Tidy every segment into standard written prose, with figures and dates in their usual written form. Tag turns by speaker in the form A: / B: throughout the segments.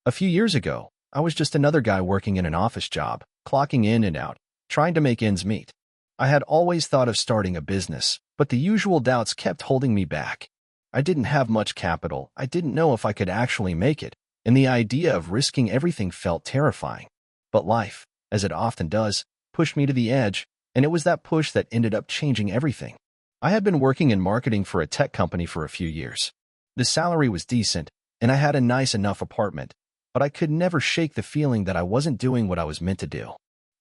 A: A few years ago, I was just another guy working in an office job, clocking in and out, trying to make ends meet. I had always thought of starting a business, but the usual doubts kept holding me back. I didn't have much capital, I didn't know if I could actually make it, and the idea of risking everything felt terrifying. But life, as it often does, pushed me to the edge, and it was that push that ended up changing everything. I had been working in marketing for a tech company for a few years. The salary was decent, and I had a nice enough apartment, but I could never shake the feeling that I wasn't doing what I was meant to do.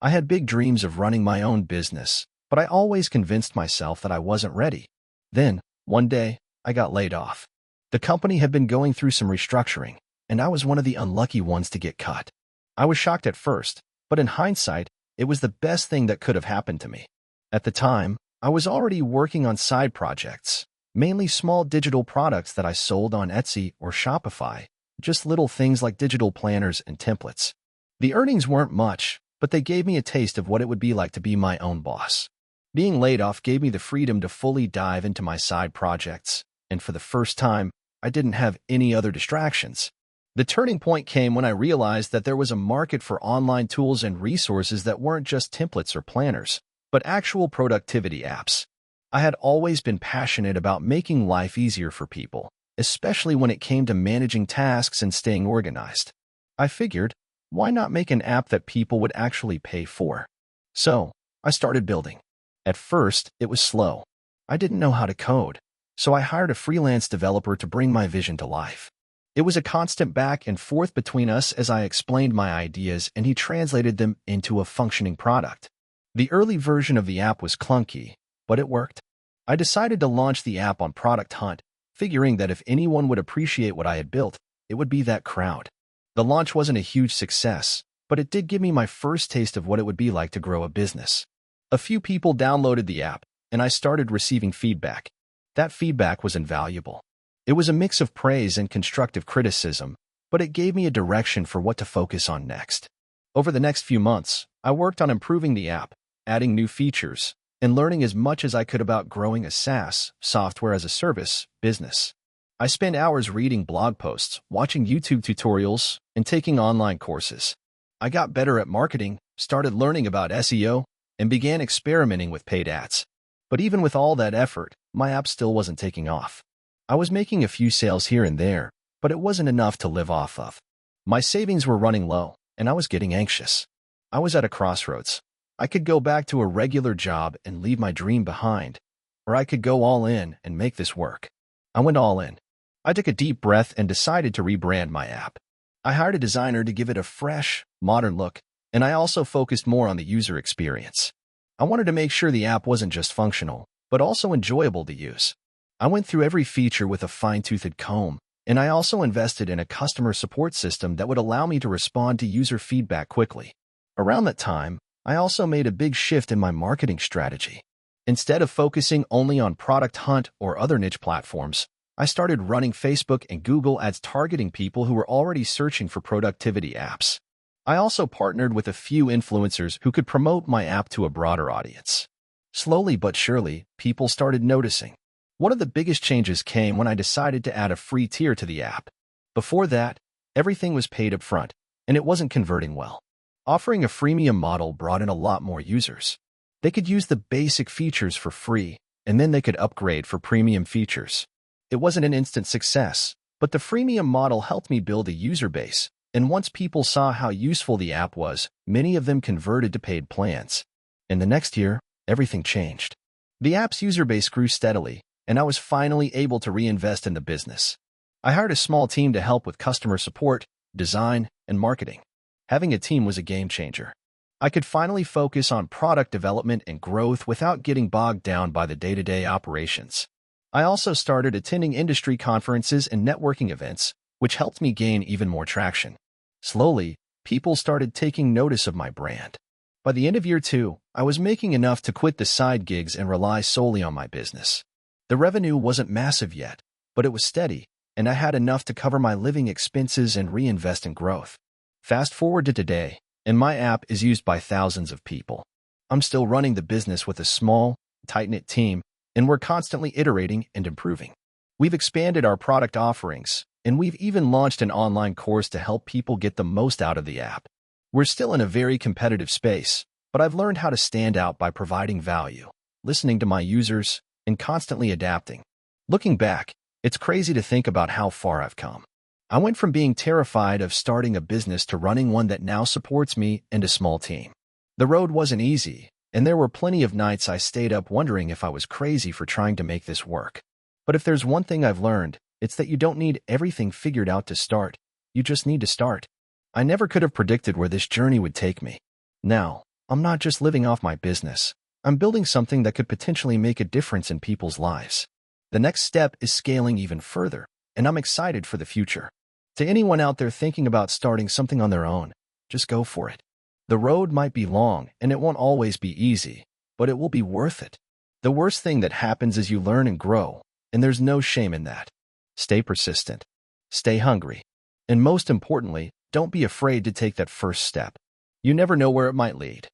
A: I had big dreams of running my own business, but I always convinced myself that I wasn't ready. Then, one day, I got laid off. The company had been going through some restructuring, and I was one of the unlucky ones to get cut. I was shocked at first, but in hindsight, it was the best thing that could have happened to me. At the time, I was already working on side projects, mainly small digital products that I sold on Etsy or Shopify, just little things like digital planners and templates. The earnings weren't much, but they gave me a taste of what it would be like to be my own boss. Being laid off gave me the freedom to fully dive into my side projects, and for the first time, I didn't have any other distractions. The turning point came when I realized that there was a market for online tools and resources that weren't just templates or planners, but actual productivity apps. I had always been passionate about making life easier for people, especially when it came to managing tasks and staying organized. I figured, why not make an app that people would actually pay for? So, I started building. At first, it was slow. I didn't know how to code, so I hired a freelance developer to bring my vision to life. It was a constant back and forth between us as I explained my ideas and he translated them into a functioning product. The early version of the app was clunky, but it worked. I decided to launch the app on Product Hunt, figuring that if anyone would appreciate what I had built, it would be that crowd. The launch wasn't a huge success, but it did give me my first taste of what it would be like to grow a business. A few people downloaded the app, and I started receiving feedback. That feedback was invaluable. It was a mix of praise and constructive criticism, but it gave me a direction for what to focus on next. Over the next few months, I worked on improving the app, adding new features, and learning as much as I could about growing a SaaS, software as a service, business. I spent hours reading blog posts, watching YouTube tutorials, and taking online courses. I got better at marketing, started learning about SEO, and began experimenting with paid ads. But even with all that effort, my app still wasn't taking off. I was making a few sales here and there, but it wasn't enough to live off of. My savings were running low, and I was getting anxious. I was at a crossroads. I could go back to a regular job and leave my dream behind, or I could go all in and make this work. I went all in. I took a deep breath and decided to rebrand my app. I hired a designer to give it a fresh, modern look, and I also focused more on the user experience. I wanted to make sure the app wasn't just functional, but also enjoyable to use. I went through every feature with a fine-toothed comb, and I also invested in a customer support system that would allow me to respond to user feedback quickly. Around that time, I also made a big shift in my marketing strategy. Instead of focusing only on Product Hunt or other niche platforms, I started running Facebook and Google ads targeting people who were already searching for productivity apps. I also partnered with a few influencers who could promote my app to a broader audience. Slowly but surely, people started noticing. One of the biggest changes came when I decided to add a free tier to the app. Before that, everything was paid up front, and it wasn't converting well. Offering a freemium model brought in a lot more users. They could use the basic features for free, and then they could upgrade for premium features. It wasn't an instant success, but the freemium model helped me build a user base, and once people saw how useful the app was, many of them converted to paid plans. In the next year, everything changed. The app's user base grew steadily, and I was finally able to reinvest in the business. I hired a small team to help with customer support, design, and marketing. Having a team was a game changer. I could finally focus on product development and growth without getting bogged down by the day-to-day operations. I also started attending industry conferences and networking events, which helped me gain even more traction. Slowly, people started taking notice of my brand. By the end of year 2, I was making enough to quit the side gigs and rely solely on my business. The revenue wasn't massive yet, but it was steady, and I had enough to cover my living expenses and reinvest in growth. Fast forward to today, and my app is used by thousands of people. I'm still running the business with a small, tight-knit team, and we're constantly iterating and improving. We've expanded our product offerings, and we've even launched an online course to help people get the most out of the app. We're still in a very competitive space, but I've learned how to stand out by providing value, listening to my users, and constantly adapting. Looking back, it's crazy to think about how far I've come. I went from being terrified of starting a business to running one that now supports me and a small team. The road wasn't easy, and there were plenty of nights I stayed up wondering if I was crazy for trying to make this work. But if there's one thing I've learned, it's that you don't need everything figured out to start. You just need to start. I never could have predicted where this journey would take me. Now, I'm not just living off my business. I'm building something that could potentially make a difference in people's lives. The next step is scaling even further, and I'm excited for the future. To anyone out there thinking about starting something on their own, just go for it. The road might be long, and it won't always be easy, but it will be worth it. The worst thing that happens is you learn and grow, and there's no shame in that. Stay persistent. Stay hungry. And most importantly, don't be afraid to take that first step. You never know where it might lead.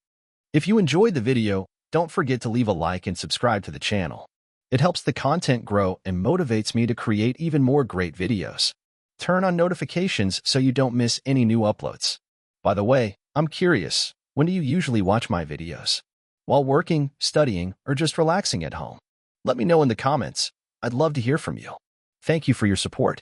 A: If you enjoyed the video, don't forget to leave a like and subscribe to the channel. It helps the content grow and motivates me to create even more great videos. Turn on notifications so you don't miss any new uploads. By the way, I'm curious, when do you usually watch my videos? While working, studying, or just relaxing at home? Let me know in the comments. I'd love to hear from you. Thank you for your support.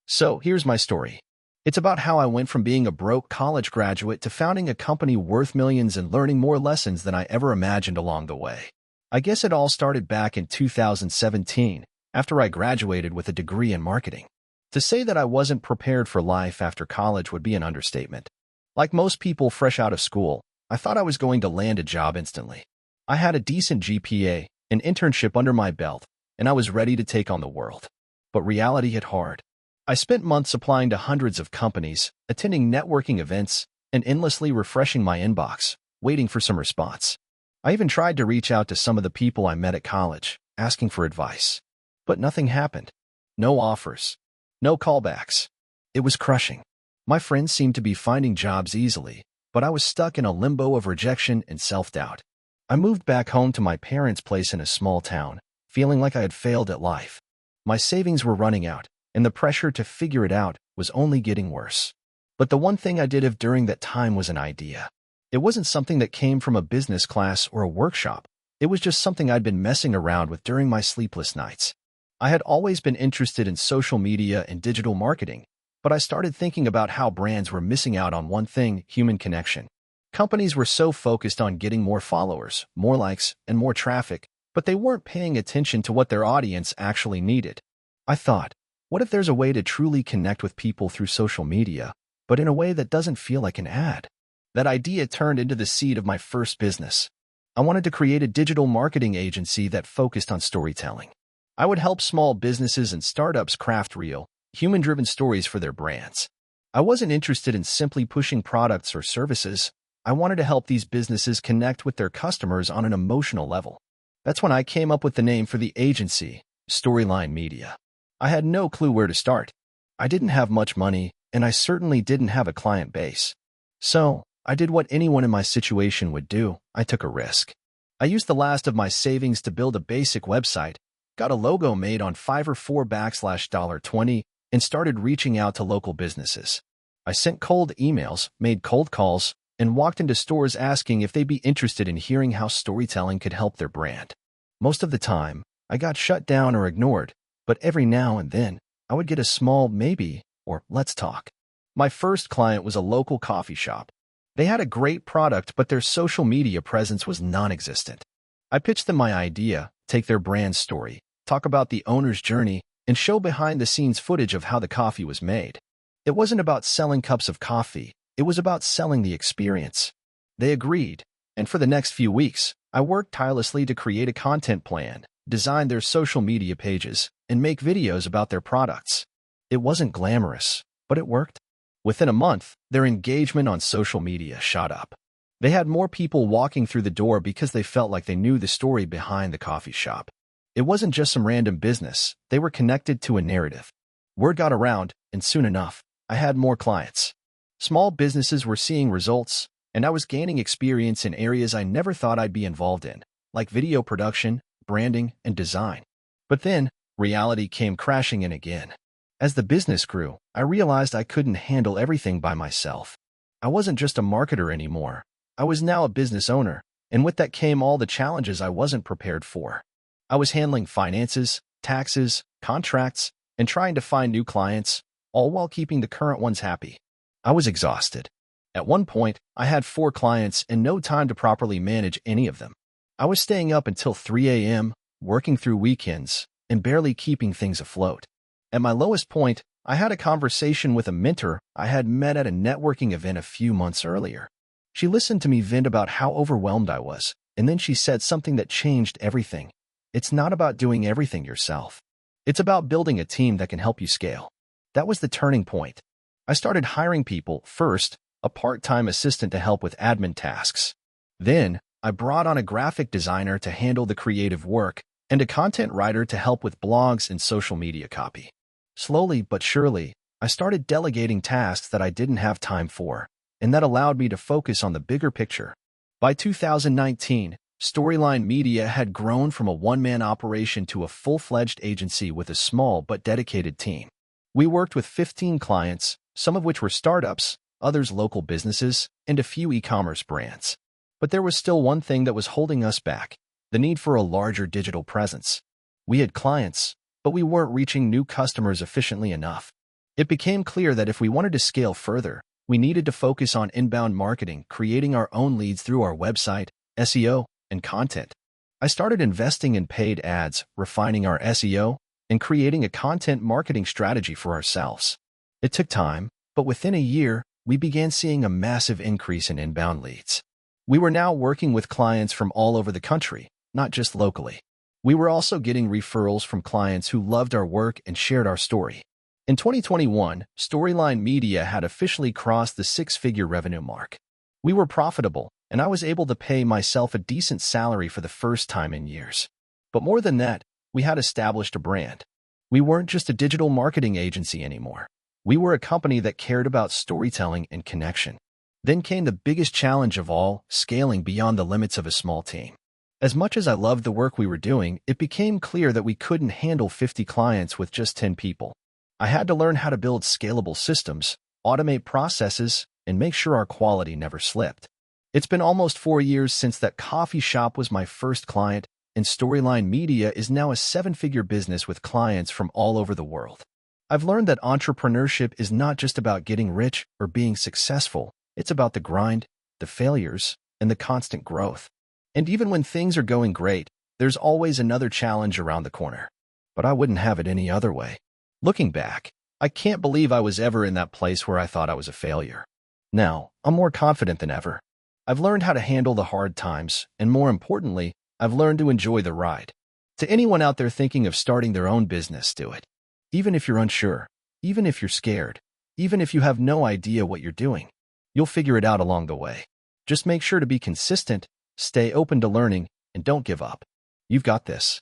A: So, here's my story. It's about how I went from being a broke college graduate to founding a company worth millions and learning more lessons than I ever imagined along the way. I guess it all started back in 2017, after I graduated with a degree in marketing. To say that I wasn't prepared for life after college would be an understatement. Like most people fresh out of school, I thought I was going to land a job instantly. I had a decent GPA, an internship under my belt, and I was ready to take on the world. But reality hit hard. I spent months applying to hundreds of companies, attending networking events, and endlessly refreshing my inbox, waiting for some response. I even tried to reach out to some of the people I met at college, asking for advice. But nothing happened. No offers. No callbacks. It was crushing. My friends seemed to be finding jobs easily, but I was stuck in a limbo of rejection and self-doubt. I moved back home to my parents' place in a small town, feeling like I had failed at life. My savings were running out, and the pressure to figure it out was only getting worse. But the one thing I did have during that time was an idea. It wasn't something that came from a business class or a workshop. It was just something I'd been messing around with during my sleepless nights. I had always been interested in social media and digital marketing, but I started thinking about how brands were missing out on one thing: human connection. Companies were so focused on getting more followers, more likes, and more traffic, but they weren't paying attention to what their audience actually needed. I thought, what if there's a way to truly connect with people through social media, but in a way that doesn't feel like an ad? That idea turned into the seed of my first business. I wanted to create a digital marketing agency that focused on storytelling. I would help small businesses and startups craft real, human-driven stories for their brands. I wasn't interested in simply pushing products or services. I wanted to help these businesses connect with their customers on an emotional level. That's when I came up with the name for the agency, Storyline Media. I had no clue where to start. I didn't have much money, and I certainly didn't have a client base. So, I did what anyone in my situation would do. I took a risk. I used the last of my savings to build a basic website, got a logo made on Fiverr for $20, and started reaching out to local businesses. I sent cold emails, made cold calls, and walked into stores asking if they'd be interested in hearing how storytelling could help their brand. Most of the time, I got shut down or ignored, but every now and then, I would get a small maybe or let's talk. My first client was a local coffee shop. They had a great product, but their social media presence was non-existent. I pitched them my idea, take their brand story, talk about the owner's journey, and show behind-the-scenes footage of how the coffee was made. It wasn't about selling cups of coffee. It was about selling the experience. They agreed, and for the next few weeks, I worked tirelessly to create a content plan, design their social media pages, and make videos about their products. It wasn't glamorous, but it worked. Within a month, their engagement on social media shot up. They had more people walking through the door because they felt like they knew the story behind the coffee shop. It wasn't just some random business. They were connected to a narrative. Word got around, and soon enough, I had more clients. Small businesses were seeing results, and I was gaining experience in areas I never thought I'd be involved in, like video production, branding, and design. But then, reality came crashing in again. As the business grew, I realized I couldn't handle everything by myself. I wasn't just a marketer anymore. I was now a business owner, and with that came all the challenges I wasn't prepared for. I was handling finances, taxes, contracts, and trying to find new clients, all while keeping the current ones happy. I was exhausted. At one point, I had 4 clients and no time to properly manage any of them. I was staying up until 3 a.m., working through weekends, and barely keeping things afloat. At my lowest point, I had a conversation with a mentor I had met at a networking event a few months earlier. She listened to me vent about how overwhelmed I was, and then she said something that changed everything. It's not about doing everything yourself. It's about building a team that can help you scale. That was the turning point. I started hiring people, first, a part-time assistant to help with admin tasks. Then, I brought on a graphic designer to handle the creative work and a content writer to help with blogs and social media copy. Slowly but surely, I started delegating tasks that I didn't have time for, and that allowed me to focus on the bigger picture. By 2019, Storyline Media had grown from a one-man operation to a full-fledged agency with a small but dedicated team. We worked with 15 clients, some of which were startups, others local businesses, and a few e-commerce brands. But there was still one thing that was holding us back: the need for a larger digital presence. We had clients, but we weren't reaching new customers efficiently enough. It became clear that if we wanted to scale further, we needed to focus on inbound marketing, creating our own leads through our website, SEO, and content. I started investing in paid ads, refining our SEO, and creating a content marketing strategy for ourselves. It took time, but within a year, we began seeing a massive increase in inbound leads. We were now working with clients from all over the country, not just locally. We were also getting referrals from clients who loved our work and shared our story. In 2021, Storyline Media had officially crossed the 6-figure revenue mark. We were profitable, and I was able to pay myself a decent salary for the first time in years. But more than that, we had established a brand. We weren't just a digital marketing agency anymore. We were a company that cared about storytelling and connection. Then came the biggest challenge of all: scaling beyond the limits of a small team. As much as I loved the work we were doing, it became clear that we couldn't handle 50 clients with just 10 people. I had to learn how to build scalable systems, automate processes, and make sure our quality never slipped. It's been almost 4 years since that coffee shop was my first client, and Storyline Media is now a 7-figure business with clients from all over the world. I've learned that entrepreneurship is not just about getting rich or being successful. It's about the grind, the failures, and the constant growth. And even when things are going great, there's always another challenge around the corner. But I wouldn't have it any other way. Looking back, I can't believe I was ever in that place where I thought I was a failure. Now, I'm more confident than ever. I've learned how to handle the hard times, and more importantly, I've learned to enjoy the ride. To anyone out there thinking of starting their own business, do it. Even if you're unsure, even if you're scared, even if you have no idea what you're doing, you'll figure it out along the way. Just make sure to be consistent, stay open to learning, and don't give up. You've got this.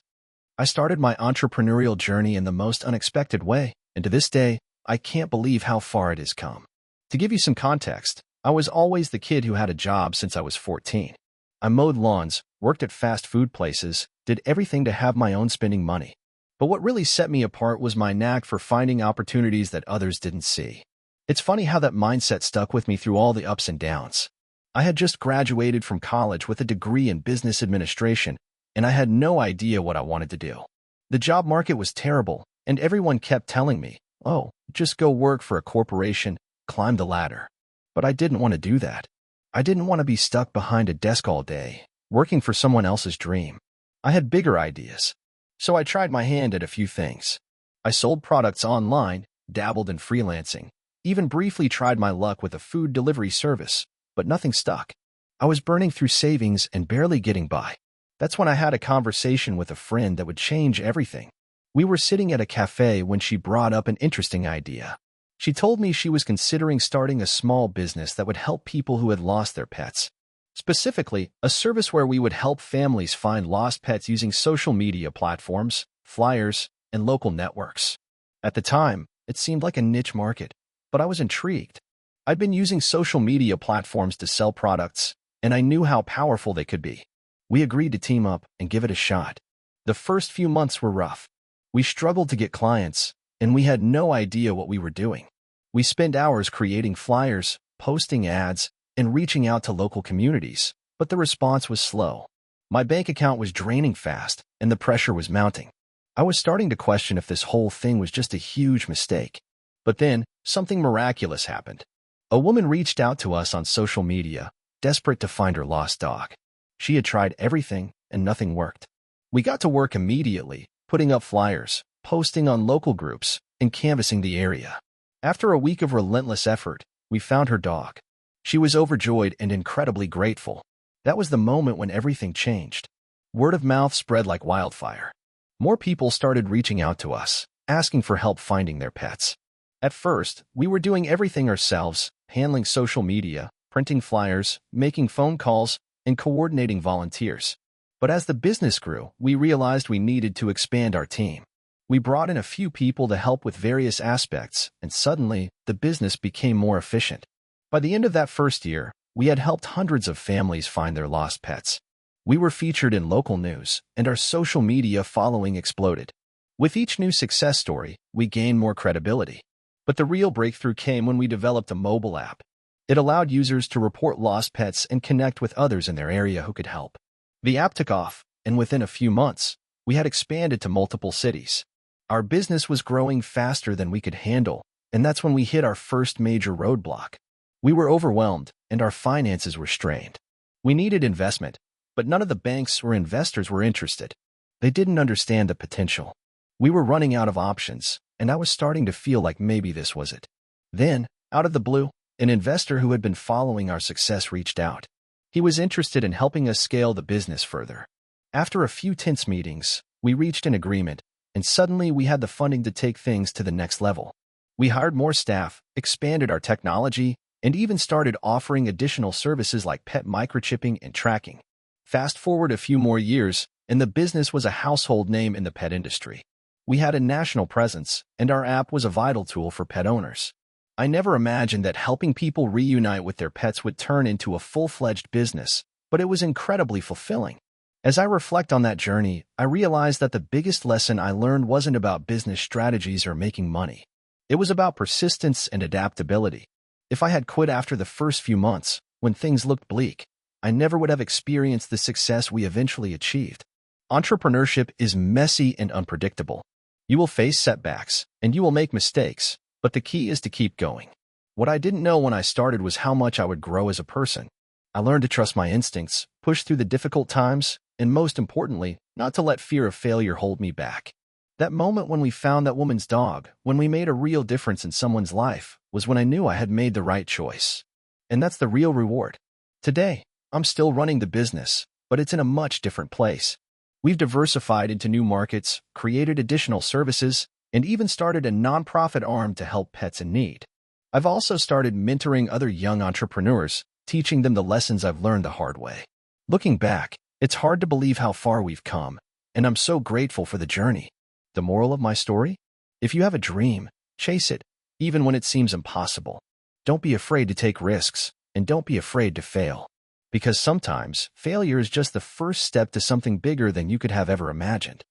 A: I started my entrepreneurial journey in the most unexpected way, and to this day, I can't believe how far it has come. To give you some context, I was always the kid who had a job since I was 14. I mowed lawns, worked at fast food places, did everything to have my own spending money. But what really set me apart was my knack for finding opportunities that others didn't see. It's funny how that mindset stuck with me through all the ups and downs. I had just graduated from college with a degree in business administration, and I had no idea what I wanted to do. The job market was terrible, and everyone kept telling me, "Oh, just go work for a corporation, climb the ladder." But I didn't want to do that. I didn't want to be stuck behind a desk all day, working for someone else's dream. I had bigger ideas. So I tried my hand at a few things. I sold products online, dabbled in freelancing, even briefly tried my luck with a food delivery service, but nothing stuck. I was burning through savings and barely getting by. That's when I had a conversation with a friend that would change everything. We were sitting at a cafe when she brought up an interesting idea. She told me she was considering starting a small business that would help people who had lost their pets. Specifically, a service where we would help families find lost pets using social media platforms, flyers, and local networks. At the time, it seemed like a niche market, but I was intrigued. I'd been using social media platforms to sell products, and I knew how powerful they could be. We agreed to team up and give it a shot. The first few months were rough. We struggled to get clients, and we had no idea what we were doing. We spent hours creating flyers, posting ads, and reaching out to local communities, but the response was slow. My bank account was draining fast, and the pressure was mounting. I was starting to question if this whole thing was just a huge mistake. But then, something miraculous happened. A woman reached out to us on social media, desperate to find her lost dog. She had tried everything, and nothing worked. We got to work immediately, putting up flyers, posting on local groups, and canvassing the area. After a week of relentless effort, we found her dog. She was overjoyed and incredibly grateful. That was the moment when everything changed. Word of mouth spread like wildfire. More people started reaching out to us, asking for help finding their pets. At first, we were doing everything ourselves, handling social media, printing flyers, making phone calls, and coordinating volunteers. But as the business grew, we realized we needed to expand our team. We brought in a few people to help with various aspects, and suddenly, the business became more efficient. By the end of that first year, we had helped hundreds of families find their lost pets. We were featured in local news, and our social media following exploded. With each new success story, we gained more credibility. But the real breakthrough came when we developed a mobile app. It allowed users to report lost pets and connect with others in their area who could help. The app took off, and within a few months, we had expanded to multiple cities. Our business was growing faster than we could handle, and that's when we hit our first major roadblock. We were overwhelmed, and our finances were strained. We needed investment, but none of the banks or investors were interested. They didn't understand the potential. We were running out of options, and I was starting to feel like maybe this was it. Then, out of the blue, an investor who had been following our success reached out. He was interested in helping us scale the business further. After a few tense meetings, we reached an agreement, and suddenly we had the funding to take things to the next level. We hired more staff, expanded our technology, and even started offering additional services like pet microchipping and tracking. Fast forward a few more years, and the business was a household name in the pet industry. We had a national presence, and our app was a vital tool for pet owners. I never imagined that helping people reunite with their pets would turn into a full-fledged business, but it was incredibly fulfilling. As I reflect on that journey, I realized that the biggest lesson I learned wasn't about business strategies or making money. It was about persistence and adaptability. If I had quit after the first few months, when things looked bleak, I never would have experienced the success we eventually achieved. Entrepreneurship is messy and unpredictable. You will face setbacks, and you will make mistakes, but the key is to keep going. What I didn't know when I started was how much I would grow as a person. I learned to trust my instincts, push through the difficult times, and most importantly, not to let fear of failure hold me back. That moment when we found that woman's dog, when we made a real difference in someone's life, was when I knew I had made the right choice. And that's the real reward. Today, I'm still running the business, but it's in a much different place. We've diversified into new markets, created additional services, and even started a nonprofit arm to help pets in need. I've also started mentoring other young entrepreneurs, teaching them the lessons I've learned the hard way. Looking back, it's hard to believe how far we've come, and I'm so grateful for the journey. The moral of my story? If you have a dream, chase it, even when it seems impossible. Don't be afraid to take risks, and don't be afraid to fail. Because sometimes, failure is just the first step to something bigger than you could have ever imagined.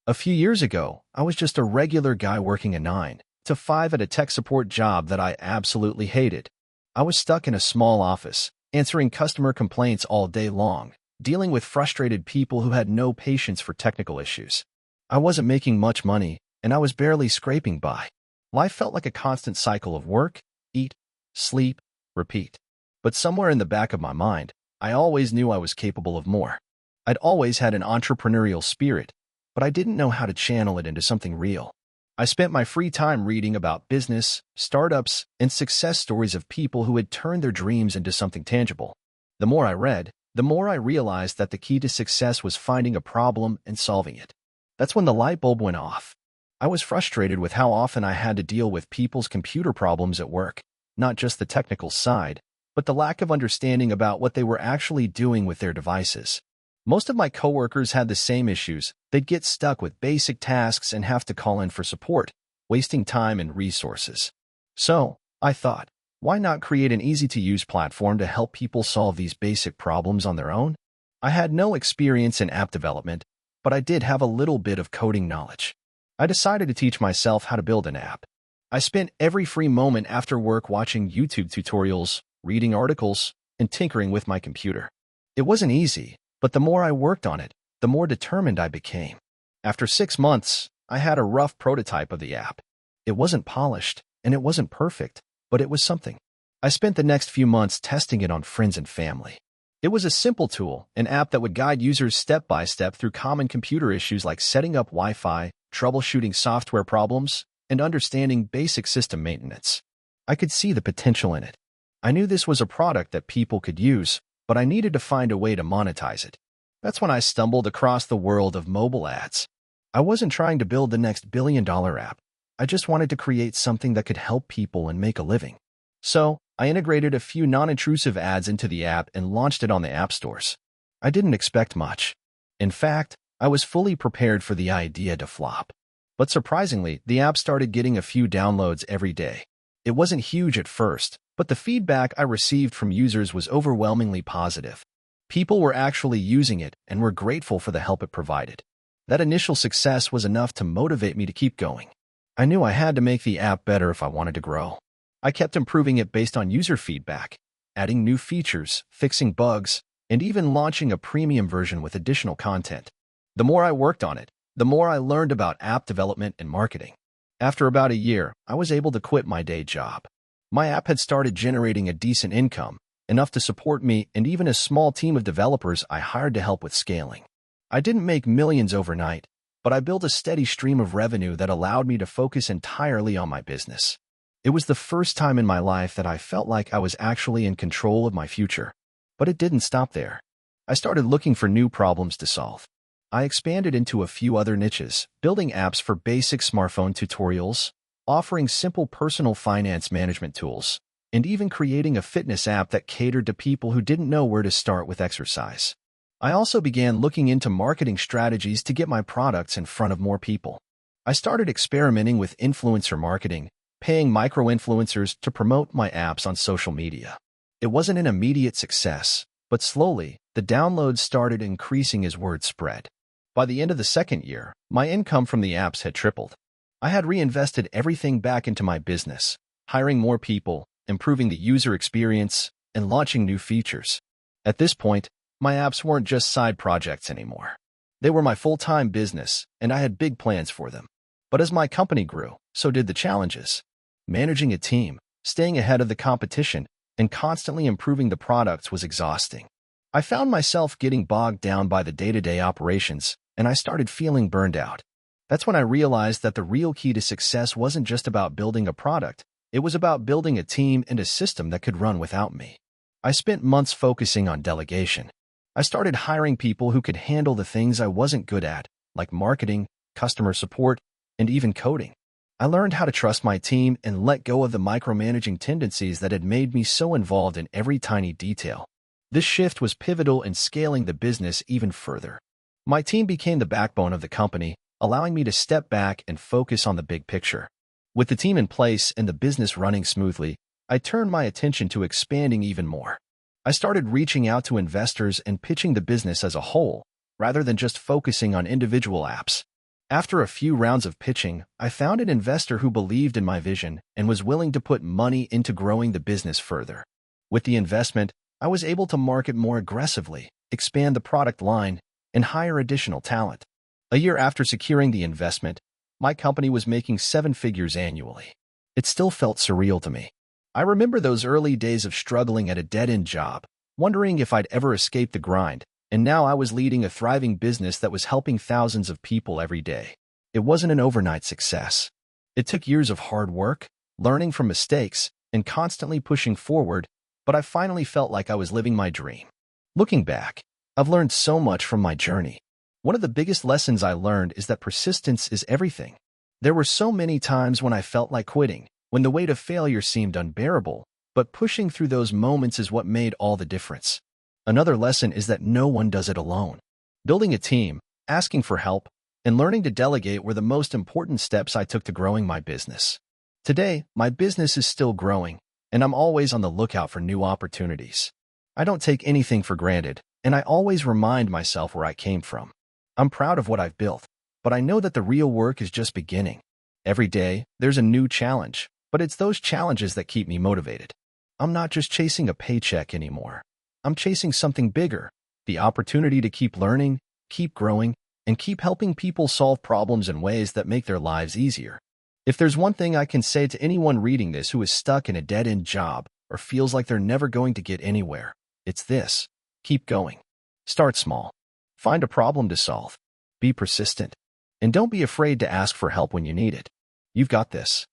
A: A few years ago, I was just a regular guy working a 9 to 5 at a tech support job that I absolutely hated. I was stuck in a small office, answering customer complaints all day long, dealing with frustrated people who had no patience for technical issues. I wasn't making much money, and I was barely scraping by. Life felt like a constant cycle of work, eat, sleep, repeat. But somewhere in the back of my mind, I always knew I was capable of more. I'd always had an entrepreneurial spirit, but I didn't know how to channel it into something real. I spent my free time reading about business, startups, and success stories of people who had turned their dreams into something tangible. The more I read, the more I realized that the key to success was finding a problem and solving it. That's when the light bulb went off. I was frustrated with how often I had to deal with people's computer problems at work, not just the technical side, but the lack of understanding about what they were actually doing with their devices. Most of my coworkers had the same issues. They'd get stuck with basic tasks and have to call in for support, wasting time and resources. So, I thought, why not create an easy-to-use platform to help people solve these basic problems on their own? I had no experience in app development, but I did have a little bit of coding knowledge. I decided to teach myself how to build an app. I spent every free moment after work watching YouTube tutorials, reading articles, and tinkering with my computer. It wasn't easy, but the more I worked on it, the more determined I became. After 6 months, I had a rough prototype of the app. It wasn't polished, and it wasn't perfect, but it was something. I spent the next few months testing it on friends and family. It was a simple tool, an app that would guide users step by step through common computer issues like setting up Wi-Fi, troubleshooting software problems, and understanding basic system maintenance. I could see the potential in it. I knew this was a product that people could use, but I needed to find a way to monetize it. That's when I stumbled across the world of mobile ads. I wasn't trying to build the next billion-dollar app. I just wanted to create something that could help people and make a living. So, I integrated a few non-intrusive ads into the app and launched it on the app stores. I didn't expect much. In fact, I was fully prepared for the idea to flop. But surprisingly, the app started getting a few downloads every day. It wasn't huge at first, but the feedback I received from users was overwhelmingly positive. People were actually using it and were grateful for the help it provided. That initial success was enough to motivate me to keep going. I knew I had to make the app better if I wanted to grow. I kept improving it based on user feedback, adding new features, fixing bugs, and even launching a premium version with additional content. The more I worked on it, the more I learned about app development and marketing. After about a year, I was able to quit my day job. My app had started generating a decent income, enough to support me and even a small team of developers I hired to help with scaling. I didn't make millions overnight, but I built a steady stream of revenue that allowed me to focus entirely on my business. It was the first time in my life that I felt like I was actually in control of my future. But it didn't stop there. I started looking for new problems to solve. I expanded into a few other niches, building apps for basic smartphone tutorials, offering simple personal finance management tools, and even creating a fitness app that catered to people who didn't know where to start with exercise. I also began looking into marketing strategies to get my products in front of more people. I started experimenting with influencer marketing, paying micro-influencers to promote my apps on social media. It wasn't an immediate success, but slowly, the downloads started increasing as word spread. By the end of the second year, my income from the apps had tripled. I had reinvested everything back into my business, hiring more people, improving the user experience, and launching new features. At this point, my apps weren't just side projects anymore. They were my full-time business, and I had big plans for them. But as my company grew, so did the challenges. Managing a team, staying ahead of the competition, and constantly improving the products was exhausting. I found myself getting bogged down by the day-to-day operations, and I started feeling burned out. That's when I realized that the real key to success wasn't just about building a product, it was about building a team and a system that could run without me. I spent months focusing on delegation. I started hiring people who could handle the things I wasn't good at, like marketing, customer support, and even coding. I learned how to trust my team and let go of the micromanaging tendencies that had made me so involved in every tiny detail. This shift was pivotal in scaling the business even further. My team became the backbone of the company, allowing me to step back and focus on the big picture. With the team in place and the business running smoothly, I turned my attention to expanding even more. I started reaching out to investors and pitching the business as a whole, rather than just focusing on individual apps. After a few rounds of pitching, I found an investor who believed in my vision and was willing to put money into growing the business further. With the investment, I was able to market more aggressively, expand the product line, and hire additional talent. A year after securing the investment, my company was making 7 figures annually. It still felt surreal to me. I remember those early days of struggling at a dead-end job, wondering if I'd ever escape the grind, and now I was leading a thriving business that was helping thousands of people every day. It wasn't an overnight success. It took years of hard work, learning from mistakes, and constantly pushing forward, but I finally felt like I was living my dream. Looking back, I've learned so much from my journey. One of the biggest lessons I learned is that persistence is everything. There were so many times when I felt like quitting, when the weight of failure seemed unbearable, but pushing through those moments is what made all the difference. Another lesson is that no one does it alone. Building a team, asking for help, and learning to delegate were the most important steps I took to growing my business. Today, my business is still growing, and I'm always on the lookout for new opportunities. I don't take anything for granted, and I always remind myself where I came from. I'm proud of what I've built, but I know that the real work is just beginning. Every day, there's a new challenge, but it's those challenges that keep me motivated. I'm not just chasing a paycheck anymore. I'm chasing something bigger, the opportunity to keep learning, keep growing, and keep helping people solve problems in ways that make their lives easier. If there's one thing I can say to anyone reading this who is stuck in a dead-end job or feels like they're never going to get anywhere, it's this: keep going. Start small. Find a problem to solve. Be persistent. And don't be afraid to ask for help when you need it. You've got this.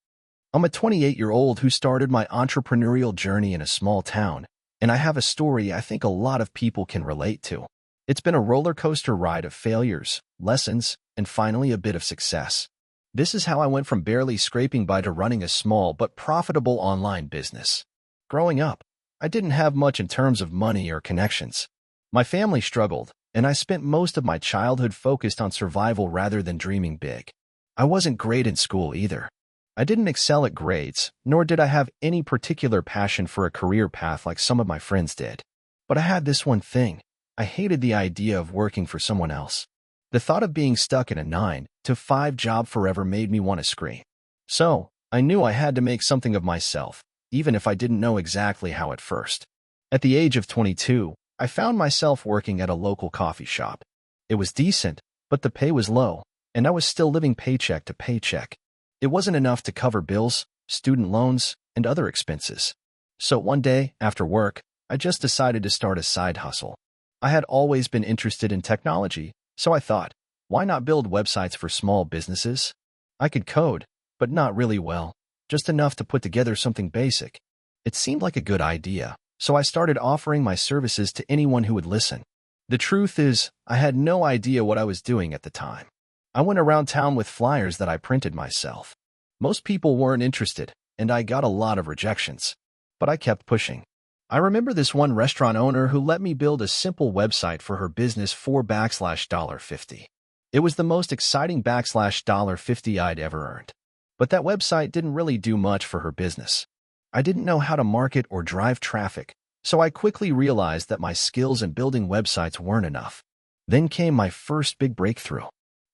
A: I'm a 28-year-old who started my entrepreneurial journey in a small town, and I have a story I think a lot of people can relate to. It's been a roller coaster ride of failures, lessons, and finally a bit of success. This is how I went from barely scraping by to running a small but profitable online business. Growing up, I didn't have much in terms of money or connections. My family struggled, and I spent most of my childhood focused on survival rather than dreaming big. I wasn't great in school either. I didn't excel at grades, nor did I have any particular passion for a career path like some of my friends did. But I had this one thing: I hated the idea of working for someone else. The thought of being stuck in a 9-to-5 job forever made me want to scream. So, I knew I had to make something of myself, even if I didn't know exactly how at first. At the age of 22, I found myself working at a local coffee shop. It was decent, but the pay was low, and I was still living paycheck to paycheck. It wasn't enough to cover bills, student loans, and other expenses. So one day, after work, I just decided to start a side hustle. I had always been interested in technology, so I thought, why not build websites for small businesses? I could code, but not really well, just enough to put together something basic. It seemed like a good idea, so I started offering my services to anyone who would listen. The truth is, I had no idea what I was doing at the time. I went around town with flyers that I printed myself. Most people weren't interested, and I got a lot of rejections. But I kept pushing. I remember this one restaurant owner who let me build a simple website for her business for $50. It was the most exciting $50 I'd ever earned. But that website didn't really do much for her business. I didn't know how to market or drive traffic, so I quickly realized that my skills in building websites weren't enough. Then came my first big breakthrough.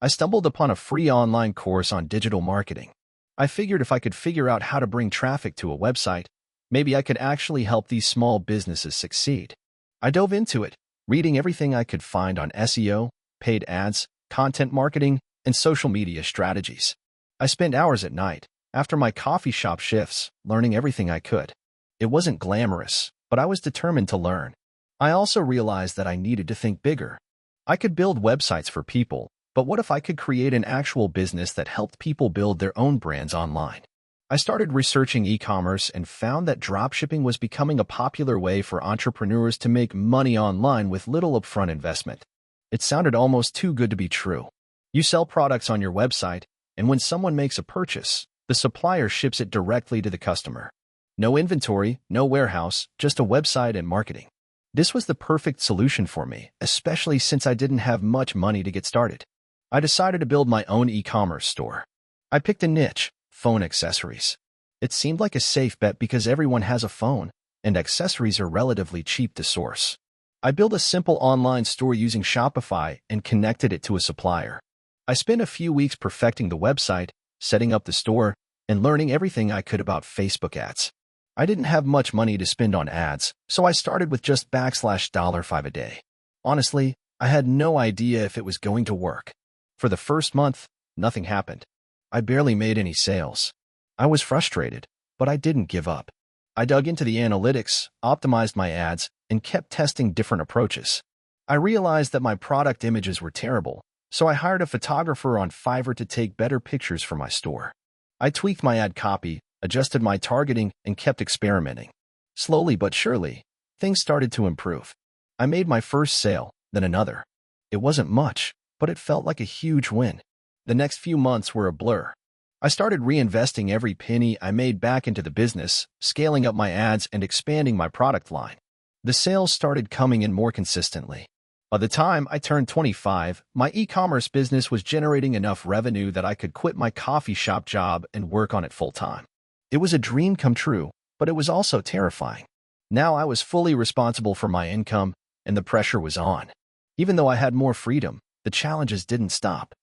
A: I stumbled upon a free online course on digital marketing. I figured if I could figure out how to bring traffic to a website, maybe I could actually help these small businesses succeed. I dove into it, reading everything I could find on SEO, paid ads, content marketing, and social media strategies. I spent hours at night, after my coffee shop shifts, learning everything I could. It wasn't glamorous, but I was determined to learn. I also realized that I needed to think bigger. I could build websites for people, but what if I could create an actual business that helped people build their own brands online? I started researching e-commerce and found that dropshipping was becoming a popular way for entrepreneurs to make money online with little upfront investment. It sounded almost too good to be true. You sell products on your website, and when someone makes a purchase, the supplier ships it directly to the customer. No inventory, no warehouse, just a website and marketing. This was the perfect solution for me, especially since I didn't have much money to get started. I decided to build my own e-commerce store. I picked a niche: phone accessories. It seemed like a safe bet because everyone has a phone, and accessories are relatively cheap to source. I built a simple online store using Shopify and connected it to a supplier. I spent a few weeks perfecting the website, setting up the store, and learning everything I could about Facebook ads. I didn't have much money to spend on ads, so I started with just $5 a day. Honestly, I had no idea if it was going to work. For the first month, nothing happened. I barely made any sales. I was frustrated, but I didn't give up. I dug into the analytics, optimized my ads, and kept testing different approaches. I realized that my product images were terrible, so I hired a photographer on Fiverr to take better pictures for my store. I tweaked my ad copy, adjusted my targeting, and kept experimenting. Slowly but surely, things started to improve. I made my first sale, then another. It wasn't much, but it felt like a huge win. The next few months were a blur. I started reinvesting every penny I made back into the business, scaling up my ads and expanding my product line. The sales started coming in more consistently. By the time I turned 25, my e-commerce business was generating enough revenue that I could quit my coffee shop job and work on it full-time. It was a dream come true, but it was also terrifying. Now I was fully responsible for my income, and the pressure was on. Even though I had more freedom, the challenges didn't stop.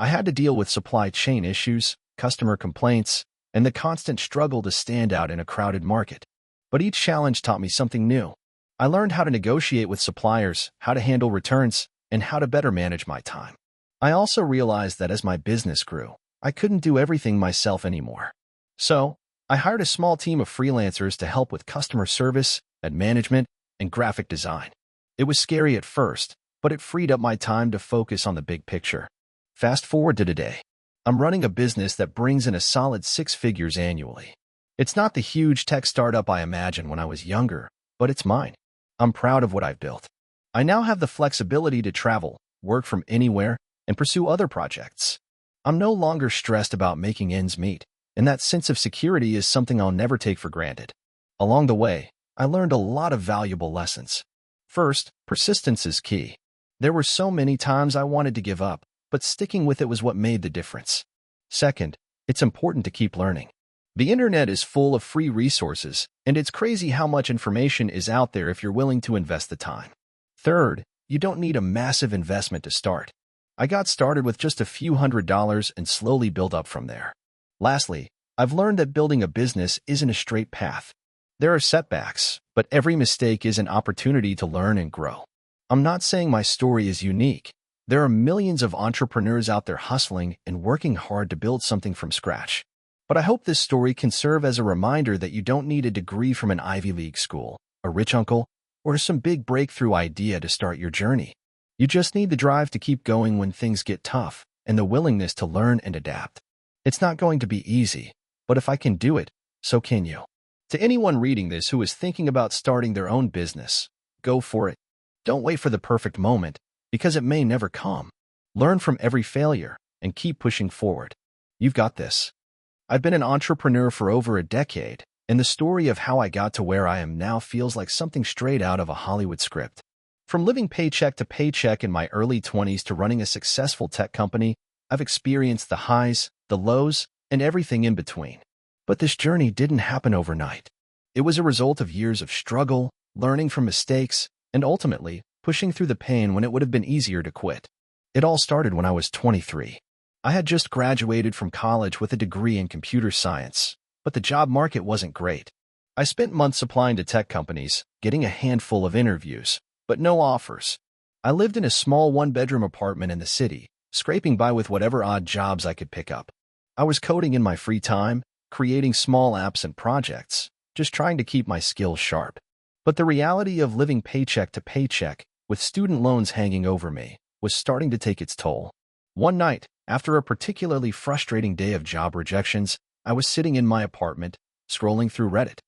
A: I had to deal with supply chain issues, customer complaints, and the constant struggle to stand out in a crowded market. But each challenge taught me something new. I learned how to negotiate with suppliers, how to handle returns, and how to better manage my time. I also realized that as my business grew, I couldn't do everything myself anymore. So, I hired a small team of freelancers to help with customer service, management, and graphic design. It was scary at first, but it freed up my time to focus on the big picture. Fast forward to today. I'm running a business that brings in a solid 6 figures annually. It's not the huge tech startup I imagined when I was younger, but it's mine. I'm proud of what I've built. I now have the flexibility to travel, work from anywhere, and pursue other projects. I'm no longer stressed about making ends meet, and that sense of security is something I'll never take for granted. Along the way, I learned a lot of valuable lessons. First, persistence is key. There were so many times I wanted to give up, but sticking with it was what made the difference. Second, it's important to keep learning. The internet is full of free resources, and it's crazy how much information is out there if you're willing to invest the time. Third, you don't need a massive investment to start. I got started with just a few $100s and slowly built up from there. Lastly, I've learned that building a business isn't a straight path. There are setbacks, but every mistake is an opportunity to learn and grow. I'm not saying my story is unique. There are millions of entrepreneurs out there hustling and working hard to build something from scratch. But I hope this story can serve as a reminder that you don't need a degree from an Ivy League school, a rich uncle, or some big breakthrough idea to start your journey. You just need the drive to keep going when things get tough and the willingness to learn and adapt. It's not going to be easy, but if I can do it, so can you. To anyone reading this who is thinking about starting their own business, go for it. Don't wait for the perfect moment, because it may never come. Learn from every failure and keep pushing forward. You've got this. I've been an entrepreneur for over a decade, and the story of how I got to where I am now feels like something straight out of a Hollywood script. From living paycheck to paycheck in my early 20s to running a successful tech company, I've experienced the highs, the lows, and everything in between. But this journey didn't happen overnight. It was a result of years of struggle, learning from mistakes, and ultimately, pushing through the pain when it would have been easier to quit. It all started when I was 23. I had just graduated from college with a degree in computer science, but the job market wasn't great. I spent months applying to tech companies, getting a handful of interviews, but no offers. I lived in a small one-bedroom apartment in the city, scraping by with whatever odd jobs I could pick up. I was coding in my free time, creating small apps and projects, just trying to keep my skills sharp. But the reality of living paycheck to paycheck, with student loans hanging over me, was starting to take its toll. One night, after a particularly frustrating day of job rejections, I was sitting in my apartment, scrolling through Reddit.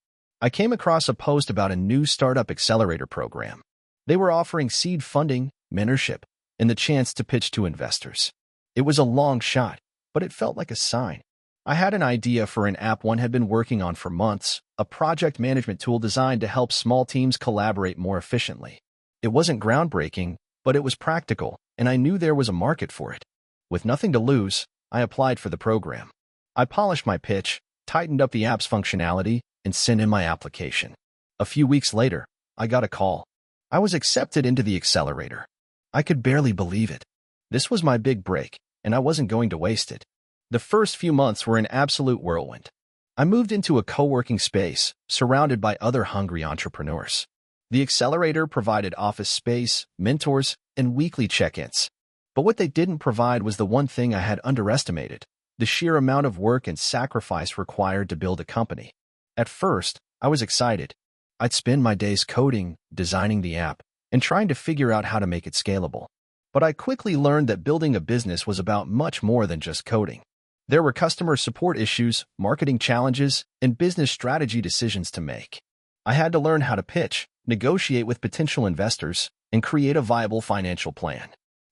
A: I came across a post about a new startup accelerator program. They were offering seed funding, mentorship, and the chance to pitch to investors. It was a long shot, but it felt like a sign. I had an idea for an app one had been working on for months, a project management tool designed to help small teams collaborate more efficiently. It wasn't groundbreaking, but it was practical, and I knew there was a market for it. With nothing to lose, I applied for the program. I polished my pitch, tightened up the app's functionality, and sent in my application. A few weeks later, I got a call. I was accepted into the accelerator. I could barely believe it. This was my big break, and I wasn't going to waste it. The first few months were an absolute whirlwind. I moved into a co-working space, surrounded by other hungry entrepreneurs. The accelerator provided office space, mentors, and weekly check-ins. But what they didn't provide was the one thing I had underestimated: the sheer amount of work and sacrifice required to build a company. At first, I was excited. I'd spend my days coding, designing the app, and trying to figure out how to make it scalable. But I quickly learned that building a business was about much more than just coding. There were customer support issues, marketing challenges, and business strategy decisions to make. I had to learn how to pitch, negotiate with potential investors, and create a viable financial plan.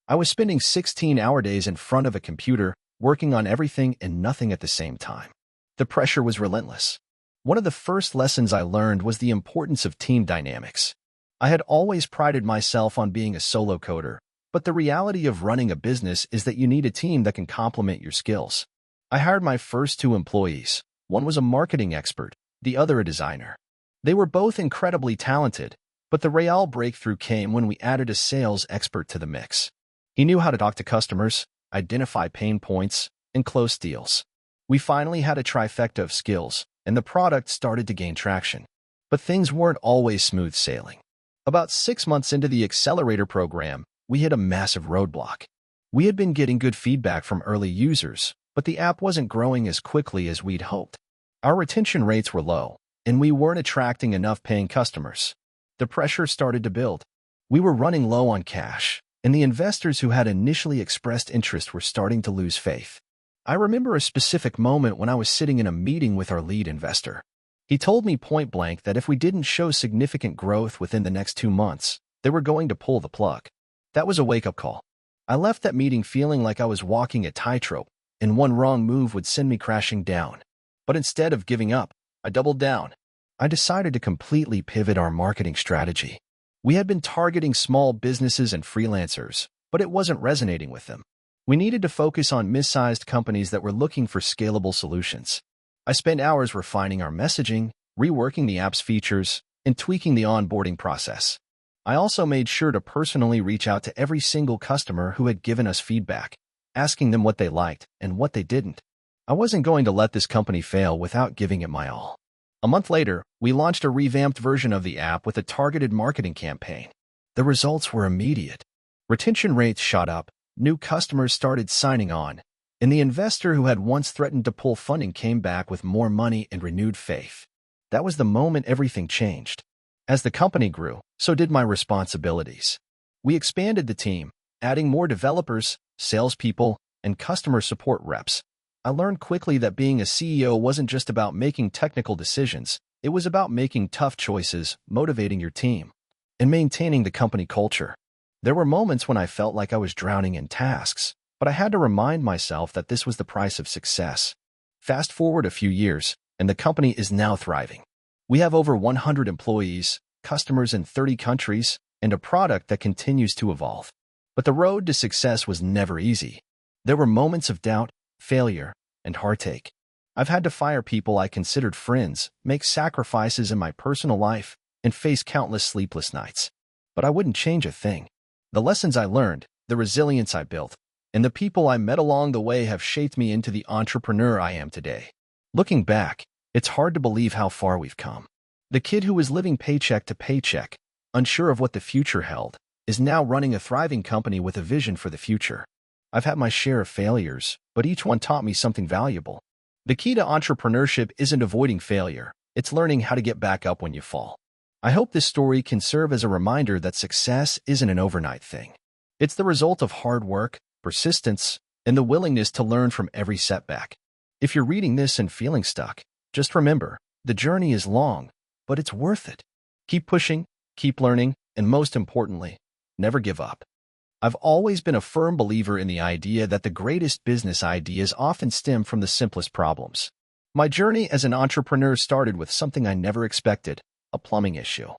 A: I was spending 16-hour days in front of a computer, working on everything and nothing at the same time. The pressure was relentless. One of the first lessons I learned was the importance of team dynamics. I had always prided myself on being a solo coder, but the reality of running a business is that you need a team that can complement your skills. I hired my first 2 employees. One was a marketing expert, the other a designer. They were both incredibly talented, but the real breakthrough came when we added a sales expert to the mix. He knew how to talk to customers, identify pain points, and close deals. We finally had a trifecta of skills, and the product started to gain traction. But things weren't always smooth sailing. About 6 months into the accelerator program, we hit a massive roadblock. We had been getting good feedback from early users, but the app wasn't growing as quickly as we'd hoped. Our retention rates were low, and we weren't attracting enough paying customers. The pressure started to build. We were running low on cash, and the investors who had initially expressed interest were starting to lose faith. I remember a specific moment when I was sitting in a meeting with our lead investor. He told me point blank that if we didn't show significant growth within the next 2 months, they were going to pull the plug. That was a wake-up call. I left that meeting feeling like I was walking a tightrope, and one wrong move would send me crashing down. But instead of giving up, I doubled down. I decided to completely pivot our marketing strategy. We had been targeting small businesses and freelancers, but it wasn't resonating with them. We needed to focus on mid-sized companies that were looking for scalable solutions. I spent hours refining our messaging, reworking the app's features, and tweaking the onboarding process. I also made sure to personally reach out to every single customer who had given us feedback, asking them what they liked and what they didn't. I wasn't going to let this company fail without giving it my all. A month later, we launched a revamped version of the app with a targeted marketing campaign. The results were immediate. Retention rates shot up, new customers started signing on, and the investor who had once threatened to pull funding came back with more money and renewed faith. That was the moment everything changed. As the company grew, so did my responsibilities. We expanded the team, adding more developers, salespeople, and customer support reps. I learned quickly that being a CEO wasn't just about making technical decisions, it was about making tough choices, motivating your team, and maintaining the company culture. There were moments when I felt like I was drowning in tasks, but I had to remind myself that this was the price of success. Fast forward a few years, and the company is now thriving. We have over 100 employees, customers in 30 countries, and a product that continues to evolve. But the road to success was never easy. There were moments of doubt, failure, and heartache. I've had to fire people I considered friends, make sacrifices in my personal life, and face countless sleepless nights. But I wouldn't change a thing. The lessons I learned, the resilience I built, and the people I met along the way have shaped me into the entrepreneur I am today. Looking back, it's hard to believe how far we've come. The kid who was living paycheck to paycheck, unsure of what the future held, is now running a thriving company with a vision for the future. I've had my share of failures, but each one taught me something valuable. The key to entrepreneurship isn't avoiding failure, it's learning how to get back up when you fall. I hope this story can serve as a reminder that success isn't an overnight thing. It's the result of hard work, persistence, and the willingness to learn from every setback. If you're reading this and feeling stuck, just remember, the journey is long, but it's worth it. Keep pushing, keep learning, and most importantly, never give up. I've always been a firm believer in the idea that the greatest business ideas often stem from the simplest problems. My journey as an entrepreneur started with something I never expected, a plumbing issue.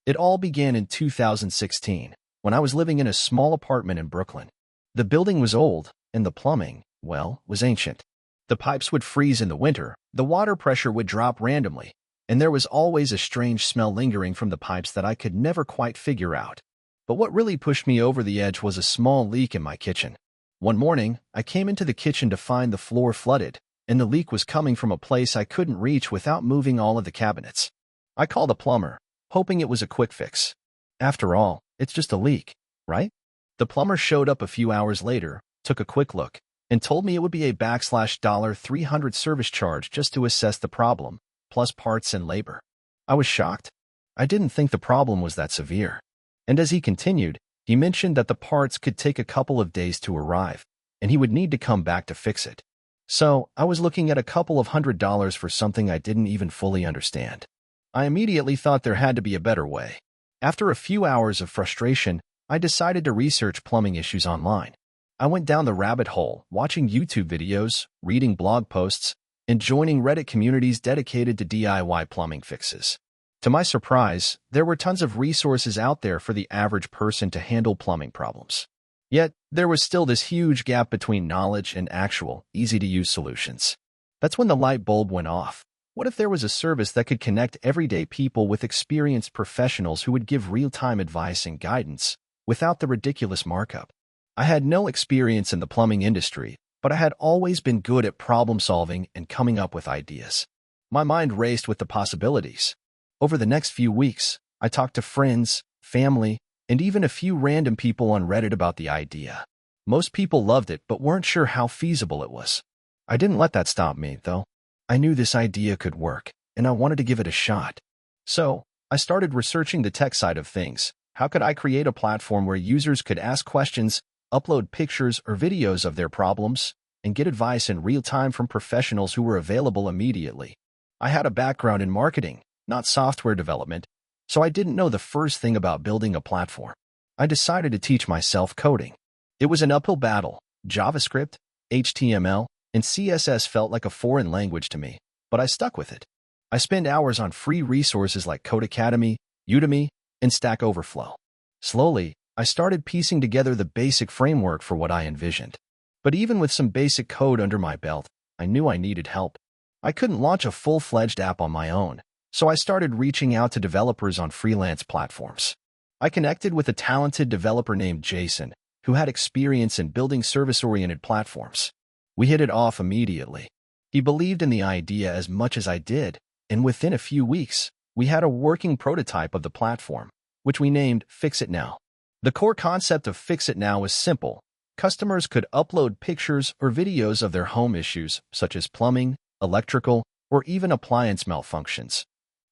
A: It all began in 2016, when I was living in a small apartment in Brooklyn. The building was old, and the plumbing, well, was ancient. The pipes would freeze in the winter, the water pressure would drop randomly, and there was always a strange smell lingering from the pipes that I could never quite figure out. But what really pushed me over the edge was a small leak in my kitchen. One morning, I came into the kitchen to find the floor flooded, and the leak was coming from a place I couldn't reach without moving all of the cabinets. I called a plumber, hoping it was a quick fix. After all, it's just a leak, right? The plumber showed up a few hours later, took a quick look, and told me it would be a $300 service charge just to assess the problem, plus parts and labor. I was shocked. I didn't think the problem was that severe. And as he continued, he mentioned that the parts could take a couple of days to arrive, and he would need to come back to fix it. So, I was looking at a couple of $100 for something I didn't even fully understand. I immediately thought there had to be a better way. After a few hours of frustration, I decided to research plumbing issues online. I went down the rabbit hole, watching YouTube videos, reading blog posts, and joining Reddit communities dedicated to DIY plumbing fixes. To my surprise, there were tons of resources out there for the average person to handle plumbing problems. Yet, there was still this huge gap between knowledge and actual, easy-to-use solutions. That's when the light bulb went off. What if there was a service that could connect everyday people with experienced professionals who would give real-time advice and guidance, without the ridiculous markup? I had no experience in the plumbing industry, but I had always been good at problem solving and coming up with ideas. My mind raced with the possibilities. Over the next few weeks, I talked to friends, family, and even a few random people on Reddit about the idea. Most people loved it but weren't sure how feasible it was. I didn't let that stop me, though. I knew this idea could work, and I wanted to give it a shot. So, I started researching the tech side of things. How could I create a platform where users could ask questions, upload pictures or videos of their problems, and get advice in real time from professionals who were available immediately? I had a background in marketing, not software development, so I didn't know the first thing about building a platform. I decided to teach myself coding. It was an uphill battle. JavaScript, HTML, and CSS felt like a foreign language to me, but I stuck with it. I spent hours on free resources like Codecademy, Udemy, and Stack Overflow. Slowly, I started piecing together the basic framework for what I envisioned. But even with some basic code under my belt, I knew I needed help. I couldn't launch a full-fledged app on my own, so I started reaching out to developers on freelance platforms. I connected with a talented developer named Jason, who had experience in building service-oriented platforms. We hit it off immediately. He believed in the idea as much as I did, and within a few weeks, we had a working prototype of the platform, which we named Fix It Now. The core concept of Fix It Now was simple. Customers could upload pictures or videos of their home issues, such as plumbing, electrical, or even appliance malfunctions.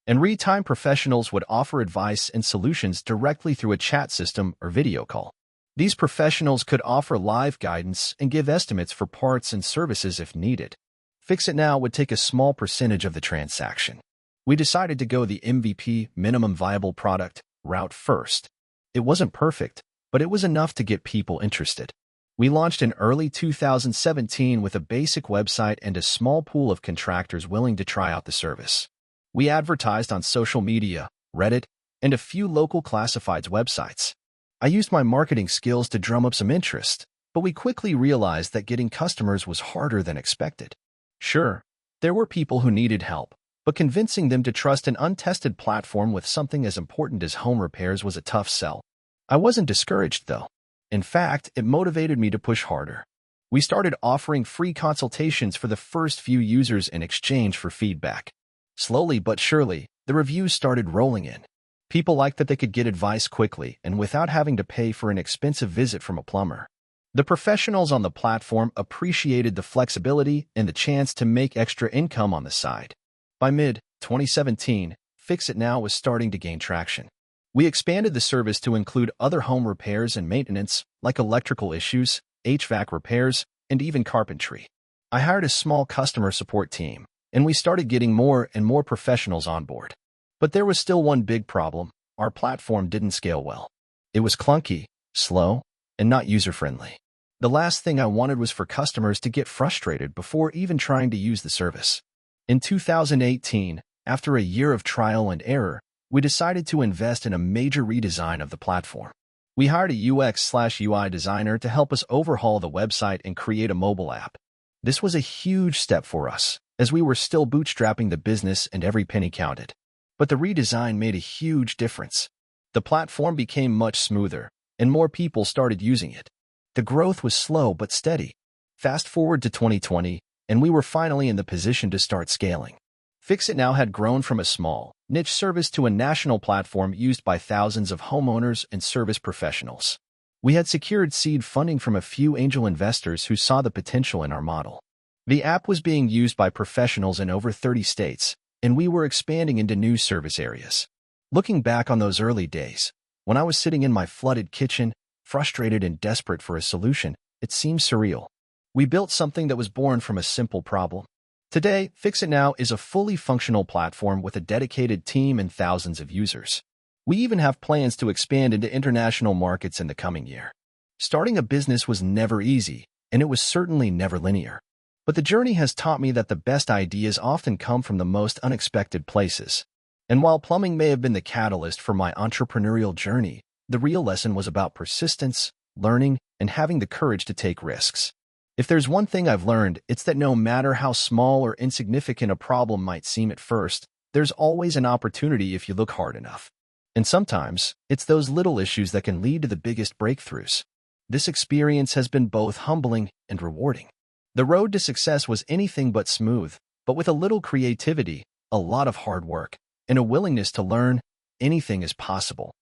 A: And real-time professionals would offer advice and solutions directly through a chat system or video call. These professionals could offer live guidance and give estimates for parts and services if needed. Fix It Now would take a small percentage of the transaction. We decided to go the MVP, minimum viable product, route first. It wasn't perfect, but it was enough to get people interested. We launched in early 2017 with a basic website and a small pool of contractors willing to try out the service. We advertised on social media, Reddit, and a few local classifieds websites. I used my marketing skills to drum up some interest, but we quickly realized that getting customers was harder than expected. Sure, there were people who needed help, but convincing them to trust an untested platform with something as important as home repairs was a tough sell. I wasn't discouraged, though. In fact, it motivated me to push harder. We started offering free consultations for the first few users in exchange for feedback. Slowly but surely, the reviews started rolling in. People liked that they could get advice quickly and without having to pay for an expensive visit from a plumber. The professionals on the platform appreciated the flexibility and the chance to make extra income on the side. By mid-2017, Fix It Now was starting to gain traction. We expanded the service to include other home repairs and maintenance, like electrical issues, HVAC repairs, and even carpentry. I hired a small customer support team, and we started getting more and more professionals on board. But there was still one big problem. Our platform didn't scale well. It was clunky, slow, and not user-friendly. The last thing I wanted was for customers to get frustrated before even trying to use the service. In 2018, after a year of trial and error, we decided to invest in a major redesign of the platform. We hired a UX/UI designer to help us overhaul the website and create a mobile app. This was a huge step for us, as we were still bootstrapping the business and every penny counted. But the redesign made a huge difference. The platform became much smoother, and more people started using it. The growth was slow but steady. Fast forward to 2020, and we were finally in the position to start scaling. Fix It Now had grown from a small, niche service to a national platform used by thousands of homeowners and service professionals. We had secured seed funding from a few angel investors who saw the potential in our model. The app was being used by professionals in over 30 states, and we were expanding into new service areas. Looking back on those early days, when I was sitting in my flooded kitchen, frustrated and desperate for a solution, it seemed surreal. We built something that was born from a simple problem. Today, Fix It Now is a fully functional platform with a dedicated team and thousands of users. We even have plans to expand into international markets in the coming year. Starting a business was never easy, and it was certainly never linear. But the journey has taught me that the best ideas often come from the most unexpected places. And while plumbing may have been the catalyst for my entrepreneurial journey, the real lesson was about persistence, learning, and having the courage to take risks. If there's one thing I've learned, it's that no matter how small or insignificant a problem might seem at first, there's always an opportunity if you look hard enough. And sometimes, it's those little issues that can lead to the biggest breakthroughs. This experience has been both humbling and rewarding. The road to success was anything but smooth, but with a little creativity, a lot of hard work, and a willingness to learn, anything is possible.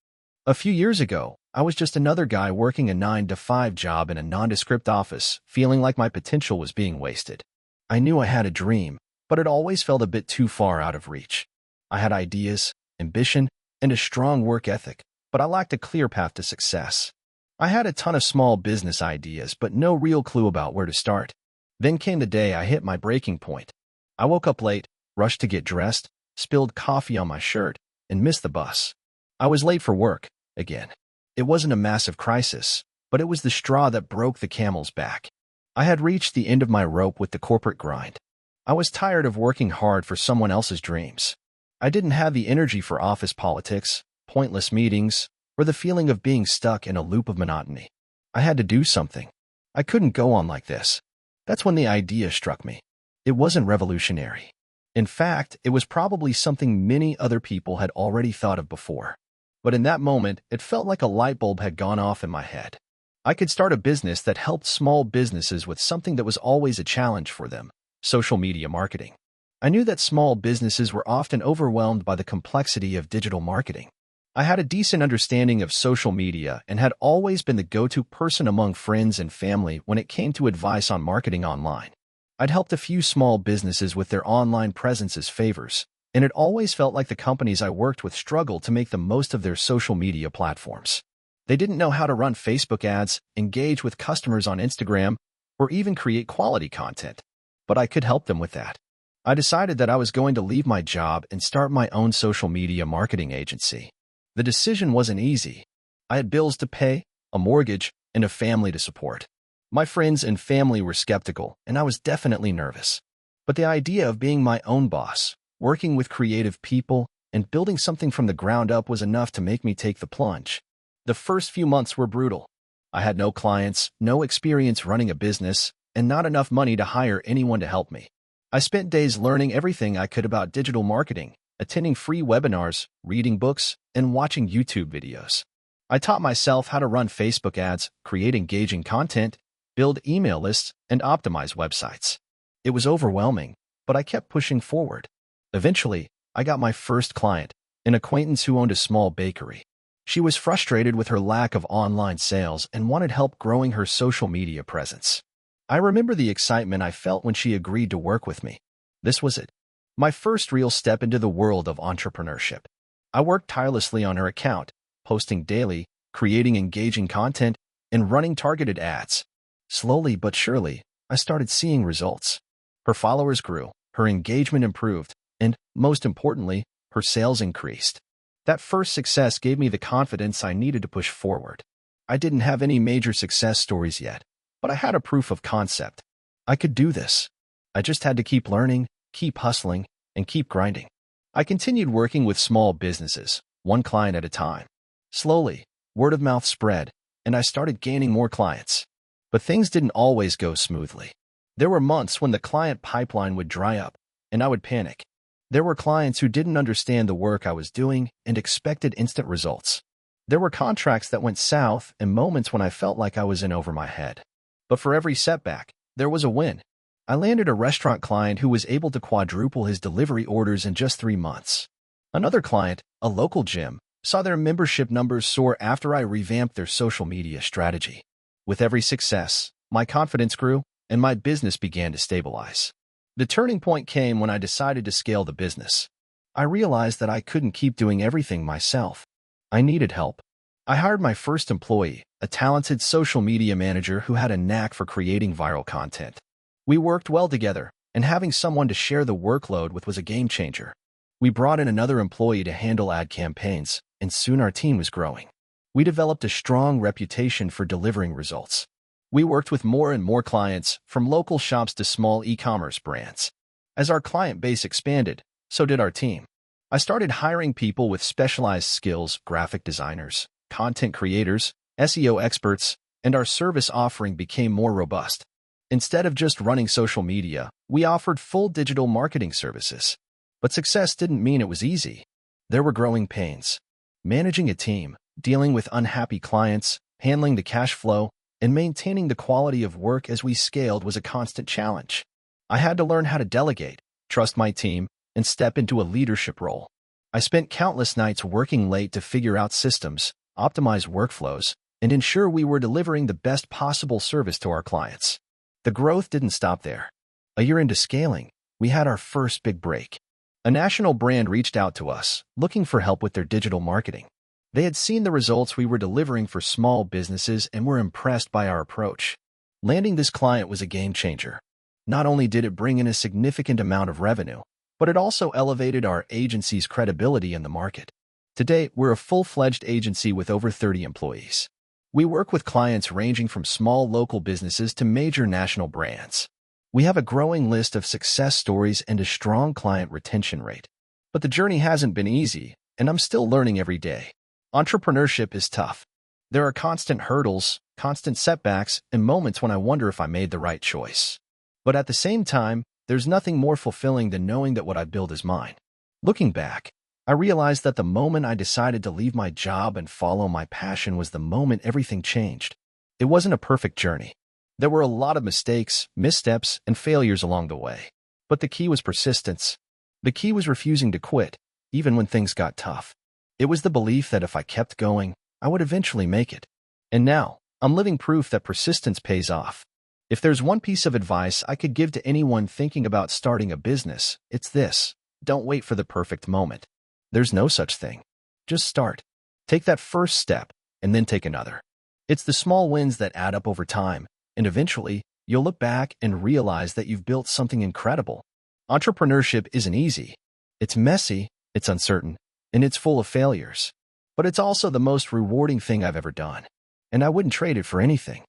A: A few years ago, I was just another guy working a 9-to-5 job in a nondescript office, feeling like my potential was being wasted. I knew I had a dream, but it always felt a bit too far out of reach. I had ideas, ambition, and a strong work ethic, but I lacked a clear path to success. I had a ton of small business ideas, but no real clue about where to start. Then came the day I hit my breaking point. I woke up late, rushed to get dressed, spilled coffee on my shirt, and missed the bus. I was late for work, again. It wasn't a massive crisis, but it was the straw that broke the camel's back. I had reached the end of my rope with the corporate grind. I was tired of working hard for someone else's dreams. I didn't have the energy for office politics, pointless meetings, or the feeling of being stuck in a loop of monotony. I had to do something. I couldn't go on like this. That's when the idea struck me. It wasn't revolutionary. In fact, it was probably something many other people had already thought of before. But in that moment, it felt like a light bulb had gone off in my head. I could start a business that helped small businesses with something that was always a challenge for them: social media marketing. I knew that small businesses were often overwhelmed by the complexity of digital marketing. I had a decent understanding of social media and had always been the go-to person among friends and family when it came to advice on marketing online. I'd helped a few small businesses with their online presence as favors, and it always felt like the companies I worked with struggled to make the most of their social media platforms. They didn't know how to run Facebook ads, engage with customers on Instagram, or even create quality content. But I could help them with that. I decided that I was going to leave my job and start my own social media marketing agency. The decision wasn't easy. I had bills to pay, a mortgage, and a family to support. My friends and family were skeptical, and I was definitely nervous. But the idea of being my own boss, working with creative people, and building something from the ground up was enough to make me take the plunge. The first few months were brutal. I had no clients, no experience running a business, and not enough money to hire anyone to help me. I spent days learning everything I could about digital marketing, attending free webinars, reading books, and watching YouTube videos. I taught myself how to run Facebook ads, create engaging content, build email lists, and optimize websites. It was overwhelming, but I kept pushing forward. Eventually, I got my first client, an acquaintance who owned a small bakery. She was frustrated with her lack of online sales and wanted help growing her social media presence. I remember the excitement I felt when she agreed to work with me. This was it. My first real step into the world of entrepreneurship. I worked tirelessly on her account, posting daily, creating engaging content, and running targeted ads. Slowly but surely, I started seeing results. Her followers grew, her engagement improved, and, most importantly, her sales increased. That first success gave me the confidence I needed to push forward. I didn't have any major success stories yet, but I had a proof of concept. I could do this. I just had to keep learning, keep hustling, and keep grinding. I continued working with small businesses, one client at a time. Slowly, word of mouth spread, and I started gaining more clients. But things didn't always go smoothly. There were months when the client pipeline would dry up, and I would panic. There were clients who didn't understand the work I was doing and expected instant results. There were contracts that went south and moments when I felt like I was in over my head. But for every setback, there was a win. I landed a restaurant client who was able to quadruple his delivery orders in just 3 months. Another client, a local gym, saw their membership numbers soar after I revamped their social media strategy. With every success, my confidence grew, and my business began to stabilize. The turning point came when I decided to scale the business. I realized that I couldn't keep doing everything myself. I needed help. I hired my first employee, a talented social media manager who had a knack for creating viral content. We worked well together, and having someone to share the workload with was a game changer. We brought in another employee to handle ad campaigns, and soon our team was growing. We developed a strong reputation for delivering results. We worked with more and more clients, from local shops to small e-commerce brands. As our client base expanded, so did our team. I started hiring people with specialized skills: graphic designers, content creators, SEO experts, and our service offering became more robust. Instead of just running social media, we offered full digital marketing services. But success didn't mean it was easy. There were growing pains. Managing a team, dealing with unhappy clients, handling the cash flow, and maintaining the quality of work as we scaled was a constant challenge. I had to learn how to delegate, trust my team, and step into a leadership role. I spent countless nights working late to figure out systems, optimize workflows, and ensure we were delivering the best possible service to our clients. The growth didn't stop there. A year into scaling, we had our first big break. A national brand reached out to us, looking for help with their digital marketing. They had seen the results we were delivering for small businesses and were impressed by our approach. Landing this client was a game changer. Not only did it bring in a significant amount of revenue, but it also elevated our agency's credibility in the market. Today, we're a full-fledged agency with over 30 employees. We work with clients ranging from small local businesses to major national brands. We have a growing list of success stories and a strong client retention rate. But the journey hasn't been easy, and I'm still learning every day. Entrepreneurship is tough. There are constant hurdles, constant setbacks, and moments when I wonder if I made the right choice. But at the same time, there's nothing more fulfilling than knowing that what I build is mine. Looking back, I realized that the moment I decided to leave my job and follow my passion was the moment everything changed. It wasn't a perfect journey. There were a lot of mistakes, missteps, and failures along the way. But the key was persistence. The key was refusing to quit, even when things got tough. It was the belief that if I kept going, I would eventually make it. And now, I'm living proof that persistence pays off. If there's one piece of advice I could give to anyone thinking about starting a business, it's this: don't wait for the perfect moment. There's no such thing. Just start. Take that first step, and then take another. It's the small wins that add up over time, and eventually, you'll look back and realize that you've built something incredible. Entrepreneurship isn't easy. It's messy, it's uncertain, and it's full of failures. But it's also the most rewarding thing I've ever done, and I wouldn't trade it for anything.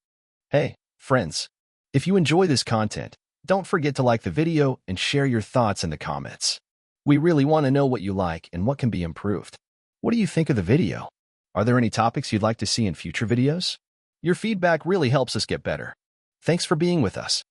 A: Hey, friends, if you enjoy this content, don't forget to like the video and share your thoughts in the comments. We really want to know what you like and what can be improved. What do you think of the video? Are there any topics you'd like to see in future videos? Your feedback really helps us get better. Thanks for being with us.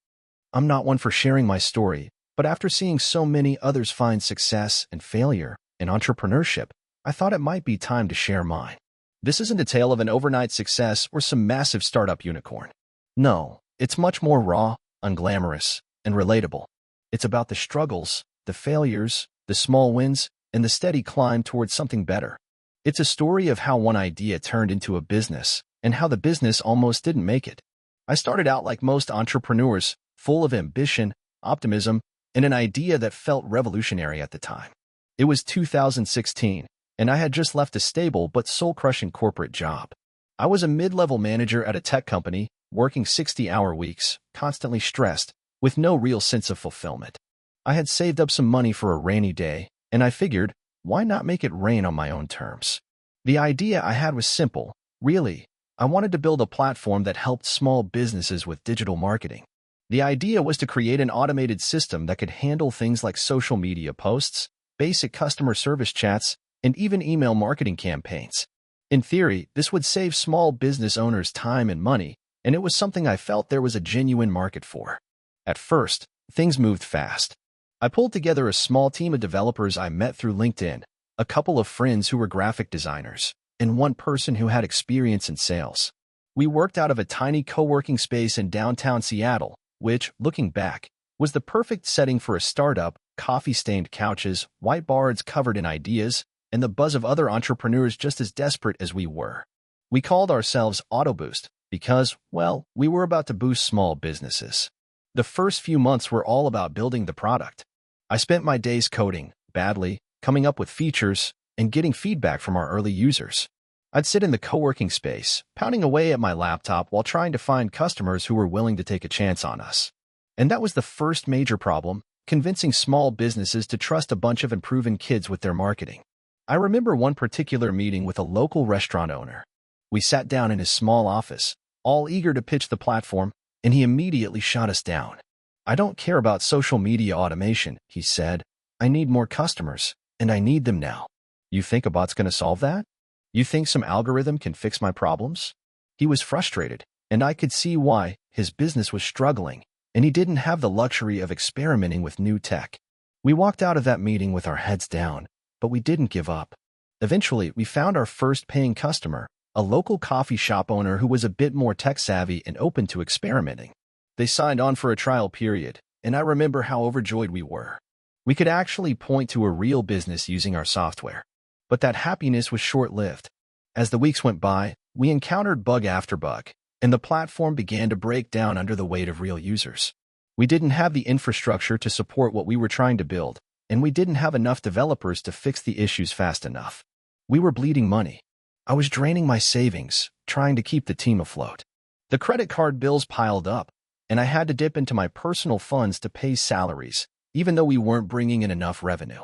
A: I'm not one for sharing my story, but after seeing so many others find success and failure in entrepreneurship, I thought it might be time to share mine. This isn't a tale of an overnight success or some massive startup unicorn. No, it's much more raw, unglamorous, and relatable. It's about the struggles, the failures, the small wins, and the steady climb towards something better. It's a story of how one idea turned into a business, and how the business almost didn't make it. I started out like most entrepreneurs, full of ambition, optimism, and an idea that felt revolutionary at the time. It was 2016, and I had just left a stable but soul-crushing corporate job. I was a mid-level manager at a tech company, working 60-hour weeks, constantly stressed, with no real sense of fulfillment. I had saved up some money for a rainy day, and I figured, why not make it rain on my own terms? The idea I had was simple, really. I wanted to build a platform that helped small businesses with digital marketing. The idea was to create an automated system that could handle things like social media posts, basic customer service chats, and even email marketing campaigns. In theory, this would save small business owners time and money, and it was something I felt there was a genuine market for. At first, things moved fast. I pulled together a small team of developers I met through LinkedIn, a couple of friends who were graphic designers, and one person who had experience in sales. We worked out of a tiny co-working space in downtown Seattle, which, looking back, was the perfect setting for a startup: coffee-stained couches, whiteboards covered in ideas, and the buzz of other entrepreneurs just as desperate as we were. We called ourselves AutoBoost because, well, we were about to boost small businesses. The first few months were all about building the product. I spent my days coding, badly, coming up with features, and getting feedback from our early users. I'd sit in the co-working space, pounding away at my laptop while trying to find customers who were willing to take a chance on us. And that was the first major problem: convincing small businesses to trust a bunch of unproven kids with their marketing. I remember one particular meeting with a local restaurant owner. We sat down in his small office, all eager to pitch the platform, and he immediately shot us down. "I don't care about social media automation," he said. "I need more customers, and I need them now." "You think a bot's going to solve that? You think some algorithm can fix my problems?" He was frustrated, and I could see why. His business was struggling, and he didn't have the luxury of experimenting with new tech. We walked out of that meeting with our heads down, but we didn't give up. Eventually, we found our first paying customer, a local coffee shop owner who was a bit more tech-savvy and open to experimenting. They signed on for a trial period, and I remember how overjoyed we were. We could actually point to a real business using our software. But that happiness was short-lived. As the weeks went by, we encountered bug after bug, and the platform began to break down under the weight of real users. We didn't have the infrastructure to support what we were trying to build, and we didn't have enough developers to fix the issues fast enough. We were bleeding money. I was draining my savings, trying to keep the team afloat. The credit card bills piled up, and I had to dip into my personal funds to pay salaries, even though we weren't bringing in enough revenue.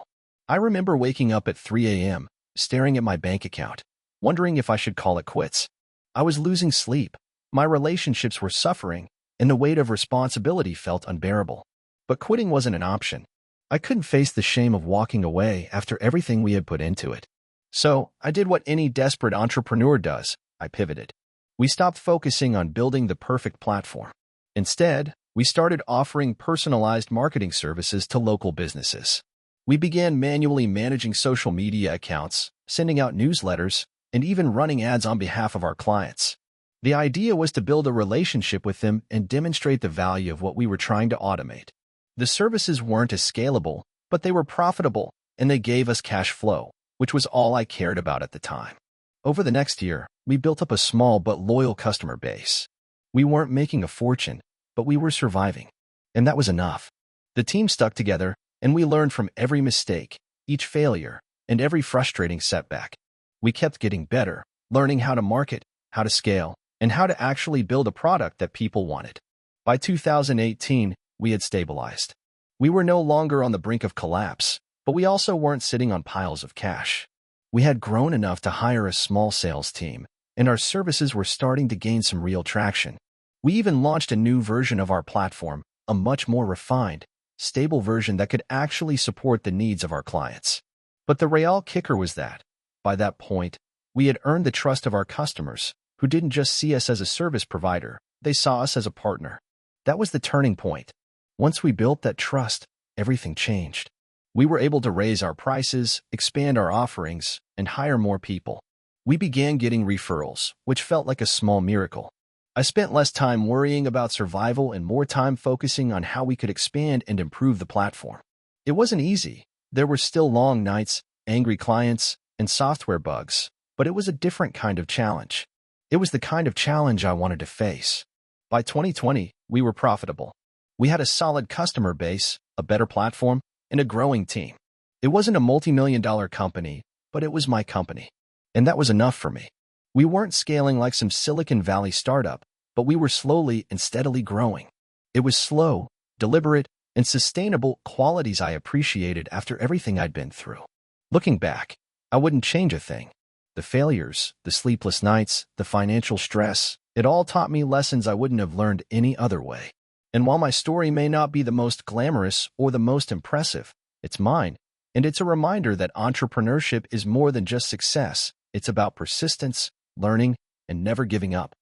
A: I remember waking up at 3 a.m., staring at my bank account, wondering if I should call it quits. I was losing sleep, my relationships were suffering, and the weight of responsibility felt unbearable. But quitting wasn't an option. I couldn't face the shame of walking away after everything we had put into it. So, I did what any desperate entrepreneur does. I pivoted. We stopped focusing on building the perfect platform. Instead, we started offering personalized marketing services to local businesses. We began manually managing social media accounts, sending out newsletters, and even running ads on behalf of our clients. The idea was to build a relationship with them and demonstrate the value of what we were trying to automate. The services weren't as scalable, but they were profitable, and they gave us cash flow, which was all I cared about at the time. Over the next year, we built up a small but loyal customer base. We weren't making a fortune, but we were surviving. And that was enough. The team stuck together, and we learned from every mistake, each failure, and every frustrating setback. We kept getting better, learning how to market, how to scale, and how to actually build a product that people wanted. By 2018, we had stabilized. We were no longer on the brink of collapse, but we also weren't sitting on piles of cash. We had grown enough to hire a small sales team, and our services were starting to gain some real traction. We even launched a new version of our platform, a much more refined, stable version that could actually support the needs of our clients. But the real kicker was that, by that point, we had earned the trust of our customers, who didn't just see us as a service provider, they saw us as a partner. That was the turning point. Once we built that trust, everything changed. We were able to raise our prices, expand our offerings, and hire more people. We began getting referrals, which felt like a small miracle. I spent less time worrying about survival and more time focusing on how we could expand and improve the platform. It wasn't easy. There were still long nights, angry clients, and software bugs, but it was a different kind of challenge. It was the kind of challenge I wanted to face. By 2020, we were profitable. We had a solid customer base, a better platform, and a growing team. It wasn't a multi-million-dollar company, but it was my company. And that was enough for me. We weren't scaling like some Silicon Valley startup, but we were slowly and steadily growing. It was slow, deliberate, and sustainable, qualities I appreciated after everything I'd been through. Looking back, I wouldn't change a thing. The failures, the sleepless nights, the financial stress, it all taught me lessons I wouldn't have learned any other way. And while my story may not be the most glamorous or the most impressive, it's mine, and it's a reminder that entrepreneurship is more than just success. It's about persistence, learning, and never giving up,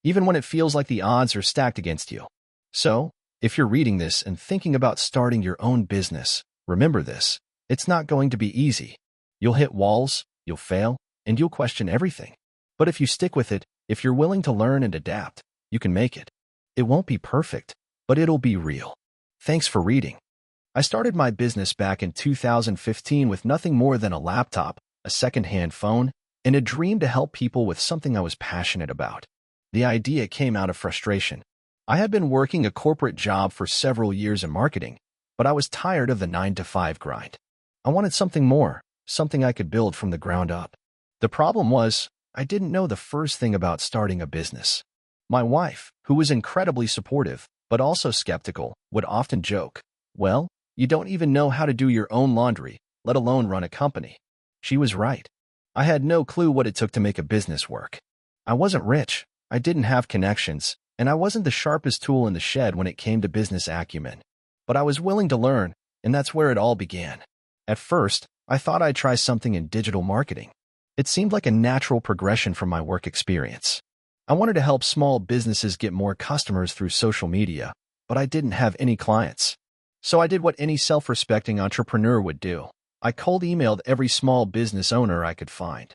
A: even when it feels like the odds are stacked against you. So, if you're reading this and thinking about starting your own business, remember this. It's not going to be easy. You'll hit walls, you'll fail, and you'll question everything. But if you stick with it, if you're willing to learn and adapt, you can make it. It won't be perfect, but it'll be real. Thanks for reading. I started my business back in 2015 with nothing more than a laptop, a second-hand phone, and a dream to help people with something I was passionate about. The idea came out of frustration. I had been working a corporate job for several years in marketing, but I was tired of the 9-to-5 grind. I wanted something more, something I could build from the ground up. The problem was, I didn't know the first thing about starting a business. My wife, who was incredibly supportive, but also skeptical, would often joke, "Well, you don't even know how to do your own laundry, let alone run a company." She was right. I had no clue what it took to make a business work. I wasn't rich, I didn't have connections, and I wasn't the sharpest tool in the shed when it came to business acumen. But I was willing to learn, and that's where it all began. At first, I thought I'd try something in digital marketing. It seemed like a natural progression from my work experience. I wanted to help small businesses get more customers through social media, but I didn't have any clients. So I did what any self-respecting entrepreneur would do. I cold emailed every small business owner I could find.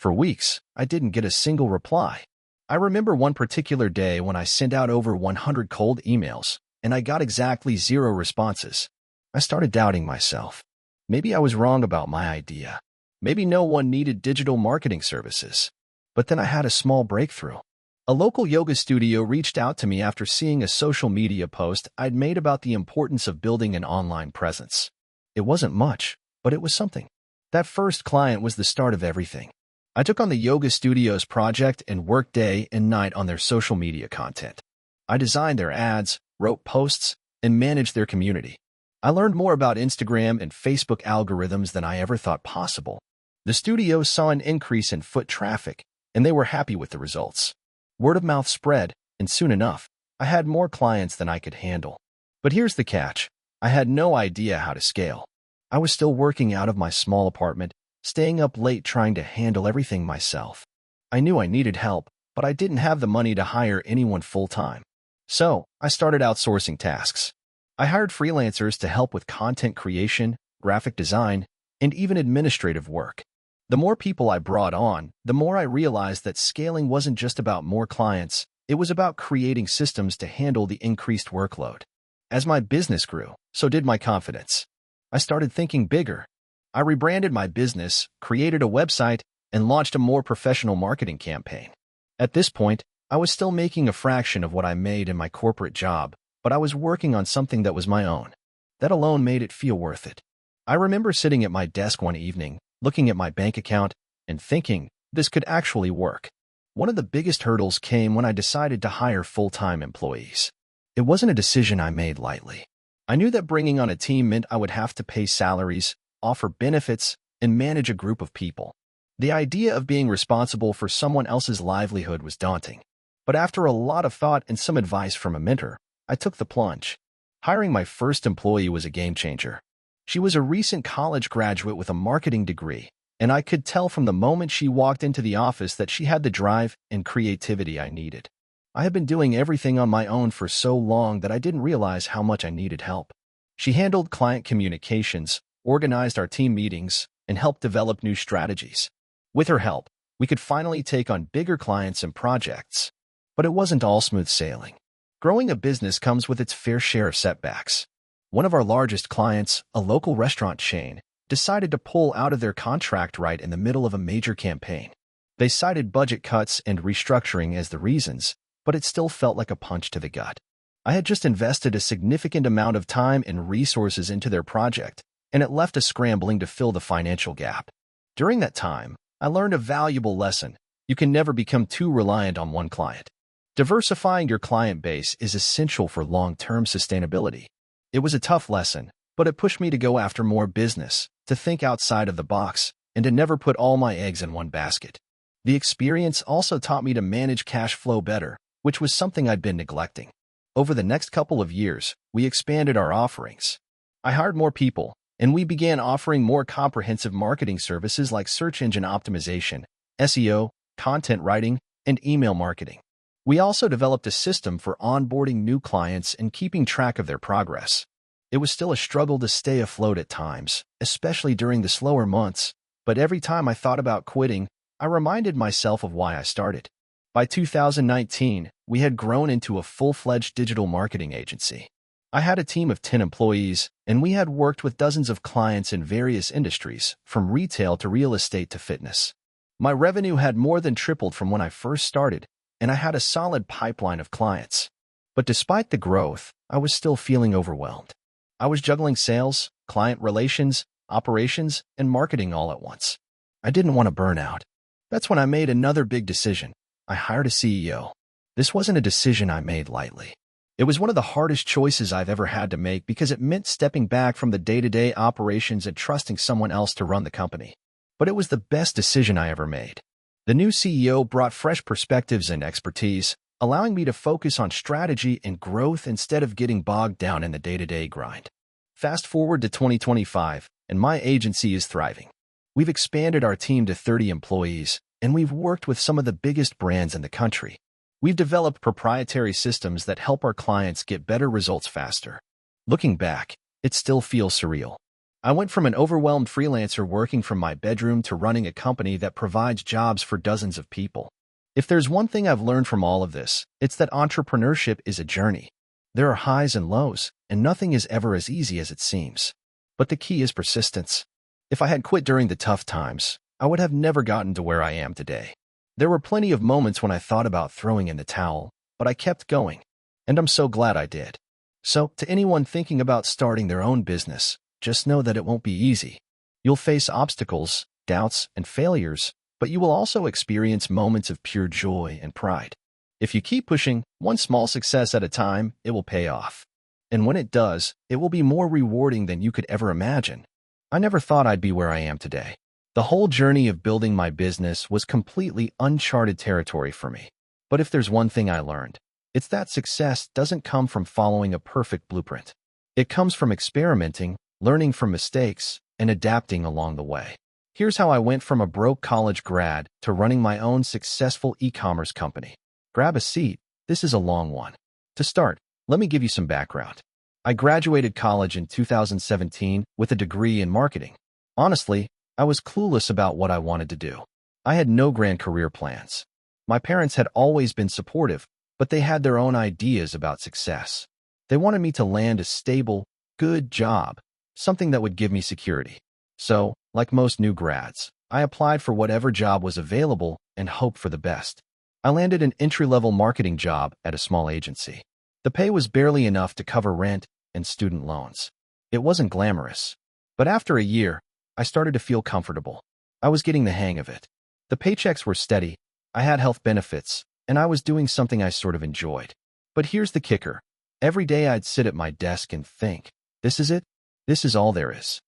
A: For weeks, I didn't get a single reply. I remember one particular day when I sent out over 100 cold emails, and I got exactly 0 responses. I started doubting myself. Maybe I was wrong about my idea. Maybe no one needed digital marketing services. But then I had a small breakthrough. A local yoga studio reached out to me after seeing a social media post I'd made about the importance of building an online presence. It wasn't much, but it was something. That first client was the start of everything. I took on the yoga studio's project and worked day and night on their social media content. I designed their ads, wrote posts, and managed their community. I learned more about Instagram and Facebook algorithms than I ever thought possible. The studio saw an increase in foot traffic, and they were happy with the results. Word of mouth spread, and soon enough, I had more clients than I could handle. But here's the catch. I had no idea how to scale. I was still working out of my small apartment, staying up late trying to handle everything myself. I knew I needed help, but I didn't have the money to hire anyone full-time. So, I started outsourcing tasks. I hired freelancers to help with content creation, graphic design, and even administrative work. The more people I brought on, the more I realized that scaling wasn't just about more clients, it was about creating systems to handle the increased workload. As my business grew, so did my confidence. I started thinking bigger. I rebranded my business, created a website, and launched a more professional marketing campaign. At this point, I was still making a fraction of what I made in my corporate job, but I was working on something that was my own. That alone made it feel worth it. I remember sitting at my desk one evening, looking at my bank account, and thinking, this could actually work. One of the biggest hurdles came when I decided to hire full-time employees. It wasn't a decision I made lightly. I knew that bringing on a team meant I would have to pay salaries, offer benefits, and manage a group of people. The idea of being responsible for someone else's livelihood was daunting. But after a lot of thought and some advice from a mentor, I took the plunge. Hiring my first employee was a game changer. She was a recent college graduate with a marketing degree, and I could tell from the moment she walked into the office that she had the drive and creativity I needed. I had been doing everything on my own for so long that I didn't realize how much I needed help. She handled client communications, organized our team meetings, and helped develop new strategies. With her help, we could finally take on bigger clients and projects. But it wasn't all smooth sailing. Growing a business comes with its fair share of setbacks. One of our largest clients, a local restaurant chain, decided to pull out of their contract right in the middle of a major campaign. They cited budget cuts and restructuring as the reasons, but it still felt like a punch to the gut. I had just invested a significant amount of time and resources into their project, and it left us scrambling to fill the financial gap. During that time, I learned a valuable lesson. You can never become too reliant on one client. Diversifying your client base is essential for long-term sustainability. It was a tough lesson, but it pushed me to go after more business, to think outside of the box, and to never put all my eggs in one basket. The experience also taught me to manage cash flow better, which was something I'd been neglecting. Over the next couple of years, we expanded our offerings. I hired more people, and we began offering more comprehensive marketing services like search engine optimization, SEO, content writing, and email marketing. We also developed a system for onboarding new clients and keeping track of their progress. It was still a struggle to stay afloat at times, especially during the slower months, but every time I thought about quitting, I reminded myself of why I started. By 2019, we had grown into a full-fledged digital marketing agency. I had a team of 10 employees, and we had worked with dozens of clients in various industries, from retail to real estate to fitness. My revenue had more than tripled from when I first started, and I had a solid pipeline of clients. But despite the growth, I was still feeling overwhelmed. I was juggling sales, client relations, operations, and marketing all at once. I didn't want to burn out. That's when I made another big decision. I hired a CEO. This wasn't a decision I made lightly. It was one of the hardest choices I've ever had to make because it meant stepping back from the day-to-day operations and trusting someone else to run the company. But it was the best decision I ever made. The new CEO brought fresh perspectives and expertise, allowing me to focus on strategy and growth instead of getting bogged down in the day-to-day grind. Fast forward to 2025, and my agency is thriving. We've expanded our team to 30 employees, and we've worked with some of the biggest brands in the country. We've developed proprietary systems that help our clients get better results faster. Looking back, it still feels surreal. I went from an overwhelmed freelancer working from my bedroom to running a company that provides jobs for dozens of people. If there's one thing I've learned from all of this, it's that entrepreneurship is a journey. There are highs and lows, and nothing is ever as easy as it seems. But the key is persistence. If I had quit during the tough times, I would have never gotten to where I am today. There were plenty of moments when I thought about throwing in the towel, but I kept going. And I'm so glad I did. So, to anyone thinking about starting their own business, just know that it won't be easy. You'll face obstacles, doubts, and failures, but you will also experience moments of pure joy and pride. If you keep pushing, one small success at a time, it will pay off. And when it does, it will be more rewarding than you could ever imagine. I never thought I'd be where I am today. The whole journey of building my business was completely uncharted territory for me. But if there's one thing I learned, it's that success doesn't come from following a perfect blueprint. It comes from experimenting, learning from mistakes, and adapting along the way. Here's how I went from a broke college grad to running my own successful e-commerce company. Grab a seat, this is a long one. To start, let me give you some background. I graduated college in 2017 with a degree in marketing. Honestly, I was clueless about what I wanted to do. I had no grand career plans. My parents had always been supportive, but they had their own ideas about success. They wanted me to land a stable, good job, something that would give me security. So, like most new grads, I applied for whatever job was available and hoped for the best. I landed an entry-level marketing job at a small agency. The pay was barely enough to cover rent and student loans. It wasn't glamorous. But after a year, I started to feel comfortable. I was getting the hang of it. The paychecks were steady, I had health benefits, and I was doing something I sort of enjoyed. But here's the kicker. Every day I'd sit at my desk and think, this is it? This is all there is.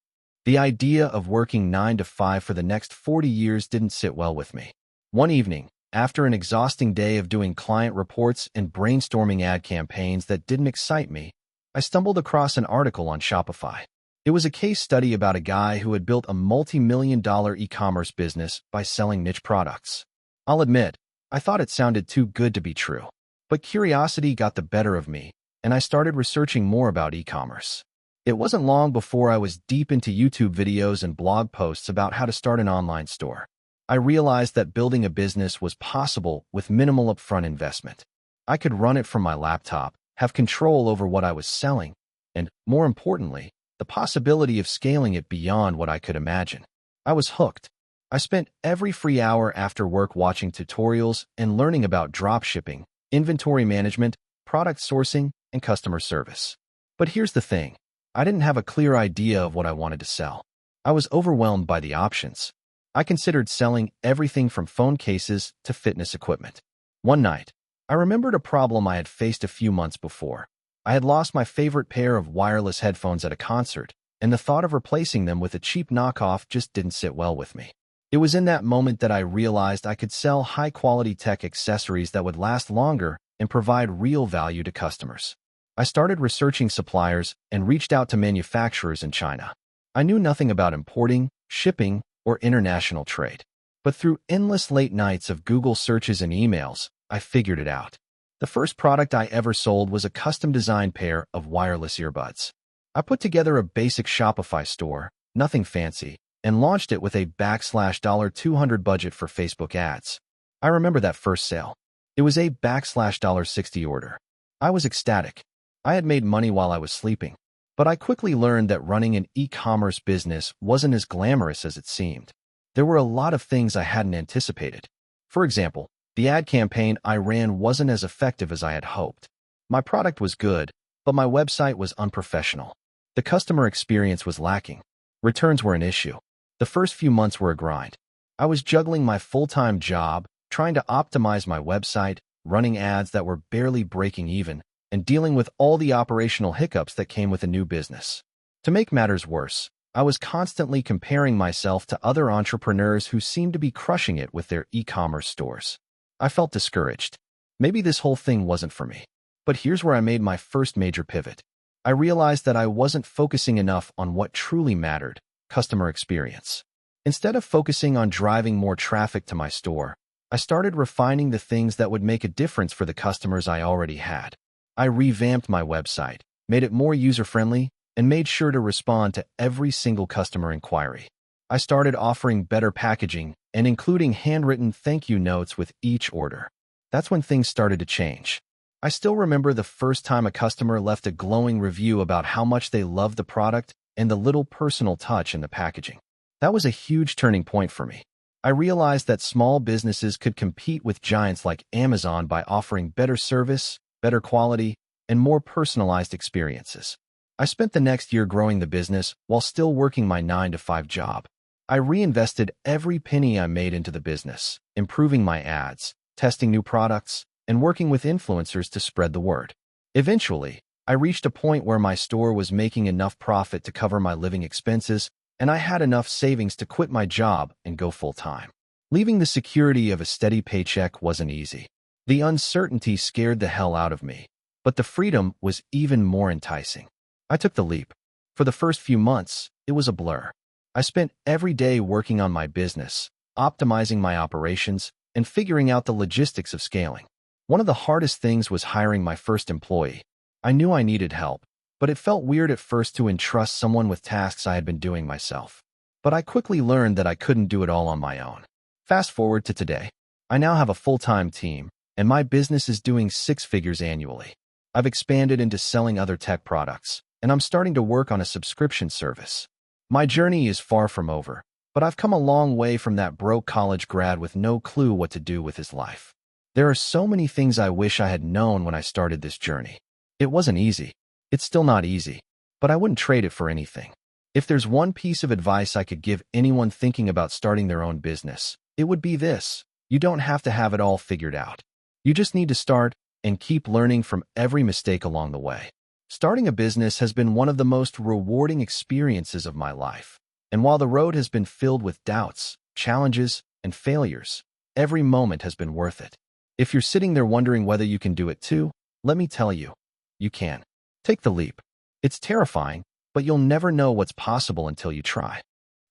A: The idea of working 9 to 5 for the next 40 years didn't sit well with me. One evening, after an exhausting day of doing client reports and brainstorming ad campaigns that didn't excite me, I stumbled across an article on Shopify. It was a case study about a guy who had built a multi-million-dollar e-commerce business by selling niche products. I'll admit, I thought it sounded too good to be true. But curiosity got the better of me, and I started researching more about e-commerce. It wasn't long before I was deep into YouTube videos and blog posts about how to start an online store. I realized that building a business was possible with minimal upfront investment. I could run it from my laptop, have control over what I was selling, and, more importantly, the possibility of scaling it beyond what I could imagine. I was hooked. I spent every free hour after work watching tutorials and learning about dropshipping, inventory management, product sourcing, and customer service. But here's the thing. I didn't have a clear idea of what I wanted to sell. I was overwhelmed by the options. I considered selling everything from phone cases to fitness equipment. One night, I remembered a problem I had faced a few months before. I had lost my favorite pair of wireless headphones at a concert, and the thought of replacing them with a cheap knockoff just didn't sit well with me. It was in that moment that I realized I could sell high-quality tech accessories that would last longer and provide real value to customers. I started researching suppliers and reached out to manufacturers in China. I knew nothing about importing, shipping, or international trade. But through endless late nights of Google searches and emails, I figured it out. The first product I ever sold was a custom-designed pair of wireless earbuds. I put together a basic Shopify store, nothing fancy, and launched it with a $200 budget for Facebook ads. I remember that first sale. It was a $60 order. I was ecstatic. I had made money while I was sleeping. But I quickly learned that running an e-commerce business wasn't as glamorous as it seemed. There were a lot of things I hadn't anticipated. For example, the ad campaign I ran wasn't as effective as I had hoped. My product was good, but my website was unprofessional. The customer experience was lacking. Returns were an issue. The first few months were a grind. I was juggling my full-time job, trying to optimize my website, running ads that were barely breaking even, and dealing with all the operational hiccups that came with a new business. To make matters worse, I was constantly comparing myself to other entrepreneurs who seemed to be crushing it with their e-commerce stores. I felt discouraged. Maybe this whole thing wasn't for me. But here's where I made my first major pivot. I realized that I wasn't focusing enough on what truly mattered, customer experience. Instead of focusing on driving more traffic to my store, I started refining the things that would make a difference for the customers I already had. I revamped my website, made it more user-friendly, and made sure to respond to every single customer inquiry. I started offering better packaging and including handwritten thank you notes with each order. That's when things started to change. I still remember the first time a customer left a glowing review about how much they loved the product and the little personal touch in the packaging. That was a huge turning point for me. I realized that small businesses could compete with giants like Amazon by offering better service, better quality, and more personalized experiences. I spent the next year growing the business while still working my 9-to-5 job. I reinvested every penny I made into the business, improving my ads, testing new products, and working with influencers to spread the word. Eventually, I reached a point where my store was making enough profit to cover my living expenses, and I had enough savings to quit my job and go full-time. Leaving the security of a steady paycheck wasn't easy. The uncertainty scared the hell out of me, but the freedom was even more enticing. I took the leap. For the first few months, it was a blur. I spent every day working on my business, optimizing my operations, and figuring out the logistics of scaling. One of the hardest things was hiring my first employee. I knew I needed help, but it felt weird at first to entrust someone with tasks I had been doing myself. But I quickly learned that I couldn't do it all on my own. Fast forward to today. I now have a full-time team, and my business is doing 6 figures annually. I've expanded into selling other tech products, and I'm starting to work on a subscription service. My journey is far from over, but I've come a long way from that broke college grad with no clue what to do with his life. There are so many things I wish I had known when I started this journey. It wasn't easy. It's still not easy, but I wouldn't trade it for anything. If there's one piece of advice I could give anyone thinking about starting their own business, it would be this: you don't have to have it all figured out. You just need to start and keep learning from every mistake along the way. Starting a business has been one of the most rewarding experiences of my life. And while the road has been filled with doubts, challenges, and failures, every moment has been worth it. If you're sitting there wondering whether you can do it too, let me tell you, you can. Take the leap. It's terrifying, but you'll never know what's possible until you try.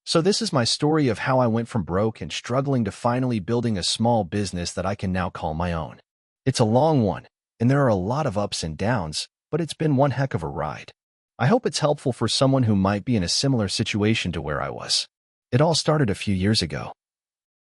A: So this is my story of how I went from broke and struggling to finally building a small business that I can now call my own. It's a long one, and there are a lot of ups and downs, but it's been one heck of a ride. I hope it's helpful for someone who might be in a similar situation to where I was. It all started a few years ago.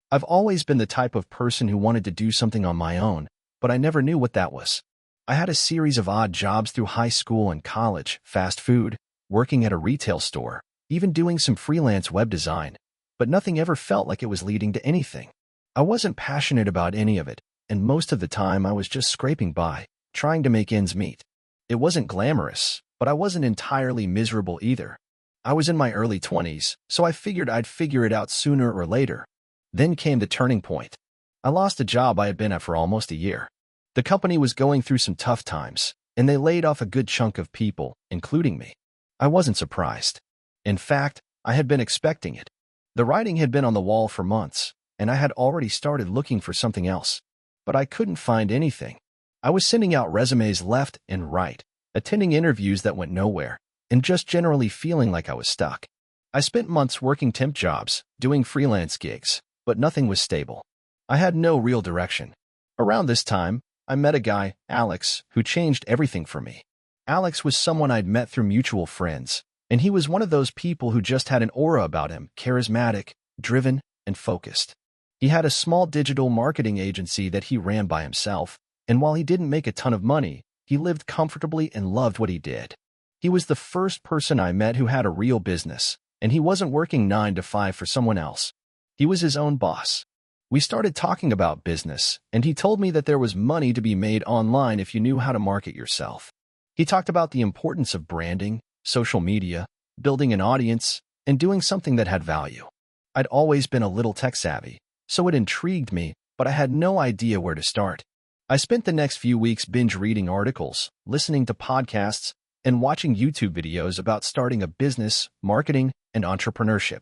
A: I've always been the type of person who wanted to do something on my own, but I never knew what that was. I had a series of odd jobs through high school and college, fast food, working at a retail store, even doing some freelance web design, but nothing ever felt like it was leading to anything. I wasn't passionate about any of it, and most of the time I was just scraping by, trying to make ends meet. It wasn't glamorous, but I wasn't entirely miserable either. I was in my early 20s, so I figured I'd figure it out sooner or later. Then came the turning point. I lost a job I had been at for almost a year. The company was going through some tough times, and they laid off a good chunk of people, including me. I wasn't surprised. In fact, I had been expecting it. The writing had been on the wall for months, and I had already started looking for something else. But I couldn't find anything. I was sending out resumes left and right, attending interviews that went nowhere, and just generally feeling like I was stuck. I spent months working temp jobs, doing freelance gigs, but nothing was stable. I had no real direction. Around this time, I met a guy, Alex, who changed everything for me. Alex was someone I'd met through mutual friends, and he was one of those people who just had an aura about him, charismatic, driven, and focused. He had a small digital marketing agency that he ran by himself, and while he didn't make a ton of money, he lived comfortably and loved what he did. He was the first person I met who had a real business, and he wasn't working 9 to 5 for someone else. He was his own boss. We started talking about business, and he told me that there was money to be made online if you knew how to market yourself. He talked about the importance of branding, social media, building an audience, and doing something that had value. I'd always been a little tech-savvy, so it intrigued me, but I had no idea where to start. I spent the next few weeks binge-reading articles, listening to podcasts, and watching YouTube videos about starting a business, marketing, and entrepreneurship.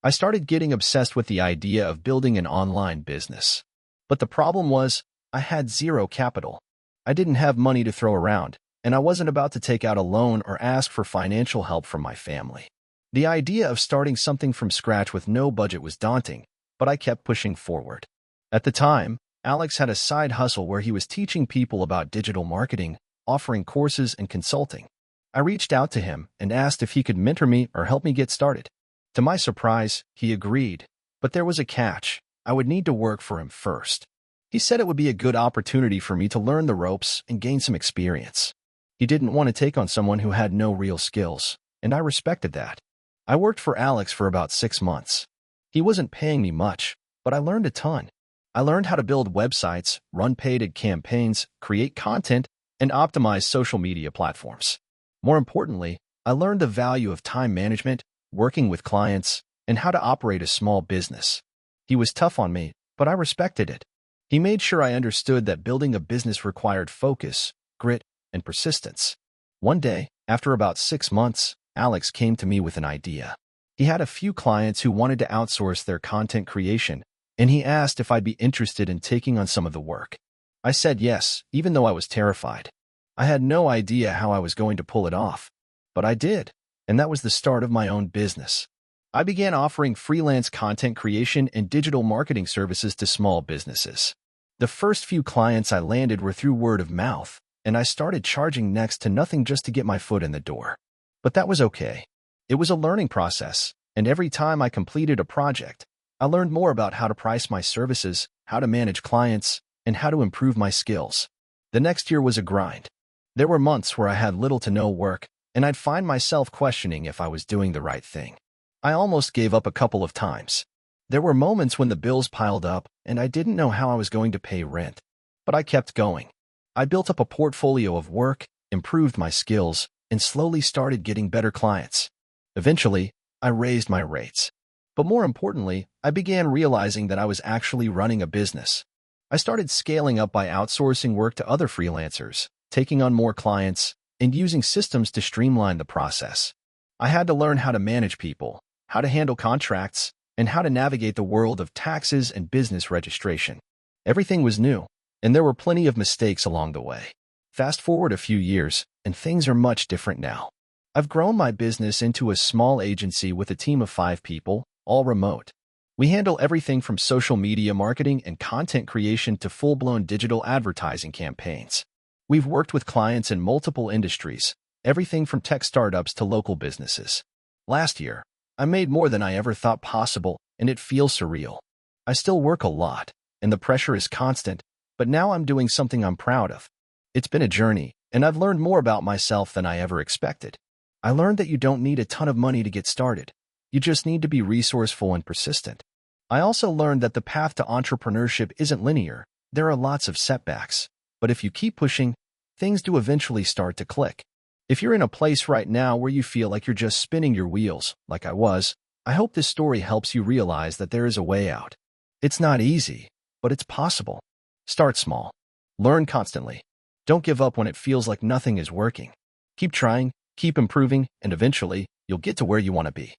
A: I started getting obsessed with the idea of building an online business. But the problem was, I had zero capital. I didn't have money to throw around, and I wasn't about to take out a loan or ask for financial help from my family. The idea of starting something from scratch with no budget was daunting, but I kept pushing forward. At the time, Alex had a side hustle where he was teaching people about digital marketing, offering courses and consulting. I reached out to him and asked if he could mentor me or help me get started. To my surprise, he agreed, but there was a catch. I would need to work for him first. He said it would be a good opportunity for me to learn the ropes and gain some experience. He didn't want to take on someone who had no real skills, and I respected that. I worked for Alex for about 6 months. He wasn't paying me much, but I learned a ton. I learned how to build websites, run paid campaigns, create content, and optimize social media platforms. More importantly, I learned the value of time management, working with clients, and how to operate a small business. He was tough on me, but I respected it. He made sure I understood that building a business required focus, grit, and persistence. One day, after about 6 months, Alex came to me with an idea. He had a few clients who wanted to outsource their content creation, and he asked if I'd be interested in taking on some of the work. I said yes, even though I was terrified. I had no idea how I was going to pull it off, but I did, and that was the start of my own business. I began offering freelance content creation and digital marketing services to small businesses. The first few clients I landed were through word of mouth, and I started charging next to nothing just to get my foot in the door. But that was okay. It was a learning process, and every time I completed a project, I learned more about how to price my services, how to manage clients, and how to improve my skills. The next year was a grind. There were months where I had little to no work, and I'd find myself questioning if I was doing the right thing. I almost gave up a couple of times. There were moments when the bills piled up, and I didn't know how I was going to pay rent. But I kept going. I built up a portfolio of work, improved my skills, and slowly started getting better clients. Eventually, I raised my rates. But more importantly, I began realizing that I was actually running a business. I started scaling up by outsourcing work to other freelancers, taking on more clients, and using systems to streamline the process. I had to learn how to manage people, how to handle contracts, and how to navigate the world of taxes and business registration. Everything was new, and there were plenty of mistakes along the way. Fast forward a few years, and things are much different now. I've grown my business into a small agency with a team of 5 people, all remote. We handle everything from social media marketing and content creation to full-blown digital advertising campaigns. We've worked with clients in multiple industries, everything from tech startups to local businesses. Last year, I made more than I ever thought possible, and it feels surreal. I still work a lot, and the pressure is constant, but now I'm doing something I'm proud of. It's been a journey, and I've learned more about myself than I ever expected. I learned that you don't need a ton of money to get started. You just need to be resourceful and persistent. I also learned that the path to entrepreneurship isn't linear. There are lots of setbacks, but if you keep pushing, things do eventually start to click. If you're in a place right now where you feel like you're just spinning your wheels, like I was, I hope this story helps you realize that there is a way out. It's not easy, but it's possible. Start small. Learn constantly. Don't give up when it feels like nothing is working. Keep trying, keep improving, and eventually, you'll get to where you want to be.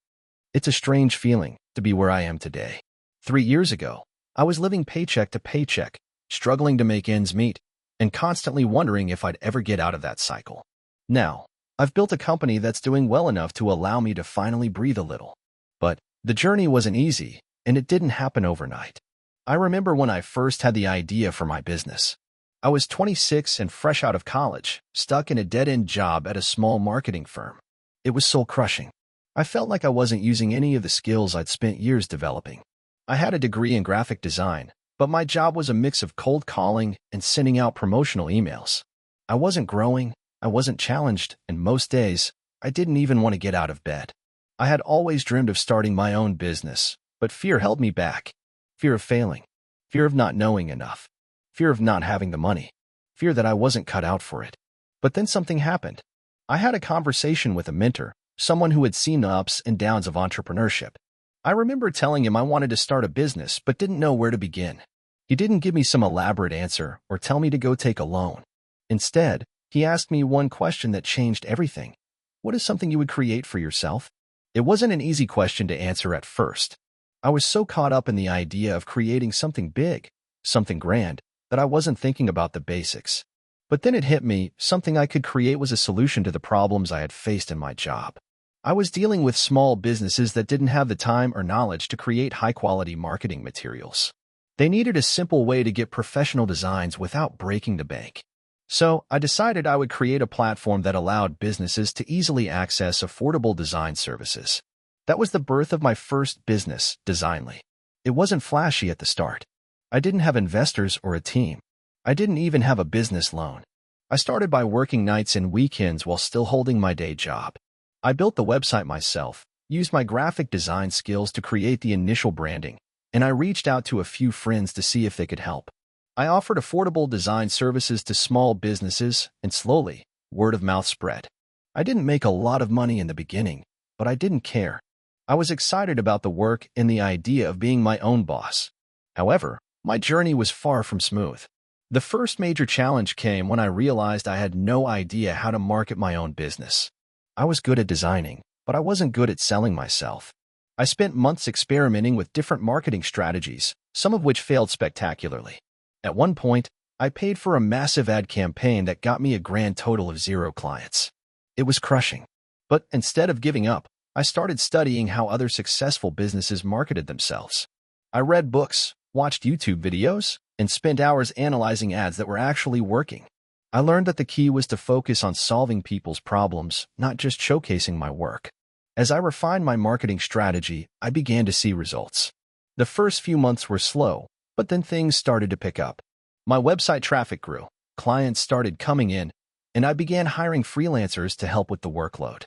A: It's a strange feeling to be where I am today. 3 years ago, I was living paycheck to paycheck, struggling to make ends meet, and constantly wondering if I'd ever get out of that cycle. Now, I've built a company that's doing well enough to allow me to finally breathe a little. But the journey wasn't easy, and it didn't happen overnight. I remember when I first had the idea for my business. I was 26 and fresh out of college, stuck in a dead-end job at a small marketing firm. It was soul-crushing. I felt like I wasn't using any of the skills I'd spent years developing. I had a degree in graphic design, but my job was a mix of cold calling and sending out promotional emails. I wasn't growing, I wasn't challenged, and most days, I didn't even want to get out of bed. I had always dreamed of starting my own business, but fear held me back. Fear of failing, fear of not knowing enough, fear of not having the money, fear that I wasn't cut out for it. But then something happened. I had a conversation with a mentor, someone who had seen the ups and downs of entrepreneurship. I remember telling him I wanted to start a business but didn't know where to begin. He didn't give me some elaborate answer or tell me to go take a loan. Instead, he asked me one question that changed everything. What is something you would create for yourself? It wasn't an easy question to answer at first. I was so caught up in the idea of creating something big, something grand, that I wasn't thinking about the basics. But then it hit me, something I could create was a solution to the problems I had faced in my job. I was dealing with small businesses that didn't have the time or knowledge to create high-quality marketing materials. They needed a simple way to get professional designs without breaking the bank. So I decided I would create a platform that allowed businesses to easily access affordable design services. That was the birth of my first business, Designly. It wasn't flashy at the start. I didn't have investors or a team. I didn't even have a business loan. I started by working nights and weekends while still holding my day job. I built the website myself, used my graphic design skills to create the initial branding, and I reached out to a few friends to see if they could help. I offered affordable design services to small businesses, and slowly, word of mouth spread. I didn't make a lot of money in the beginning, but I didn't care. I was excited about the work and the idea of being my own boss. However, my journey was far from smooth. The first major challenge came when I realized I had no idea how to market my own business. I was good at designing, but I wasn't good at selling myself. I spent months experimenting with different marketing strategies, some of which failed spectacularly. At one point, I paid for a massive ad campaign that got me a grand total of 0 clients. It was crushing. But instead of giving up, I started studying how other successful businesses marketed themselves. I read books, watched YouTube videos, and spent hours analyzing ads that were actually working. I learned that the key was to focus on solving people's problems, not just showcasing my work. As I refined my marketing strategy, I began to see results. The first few months were slow, but then things started to pick up. My website traffic grew, clients started coming in, and I began hiring freelancers to help with the workload.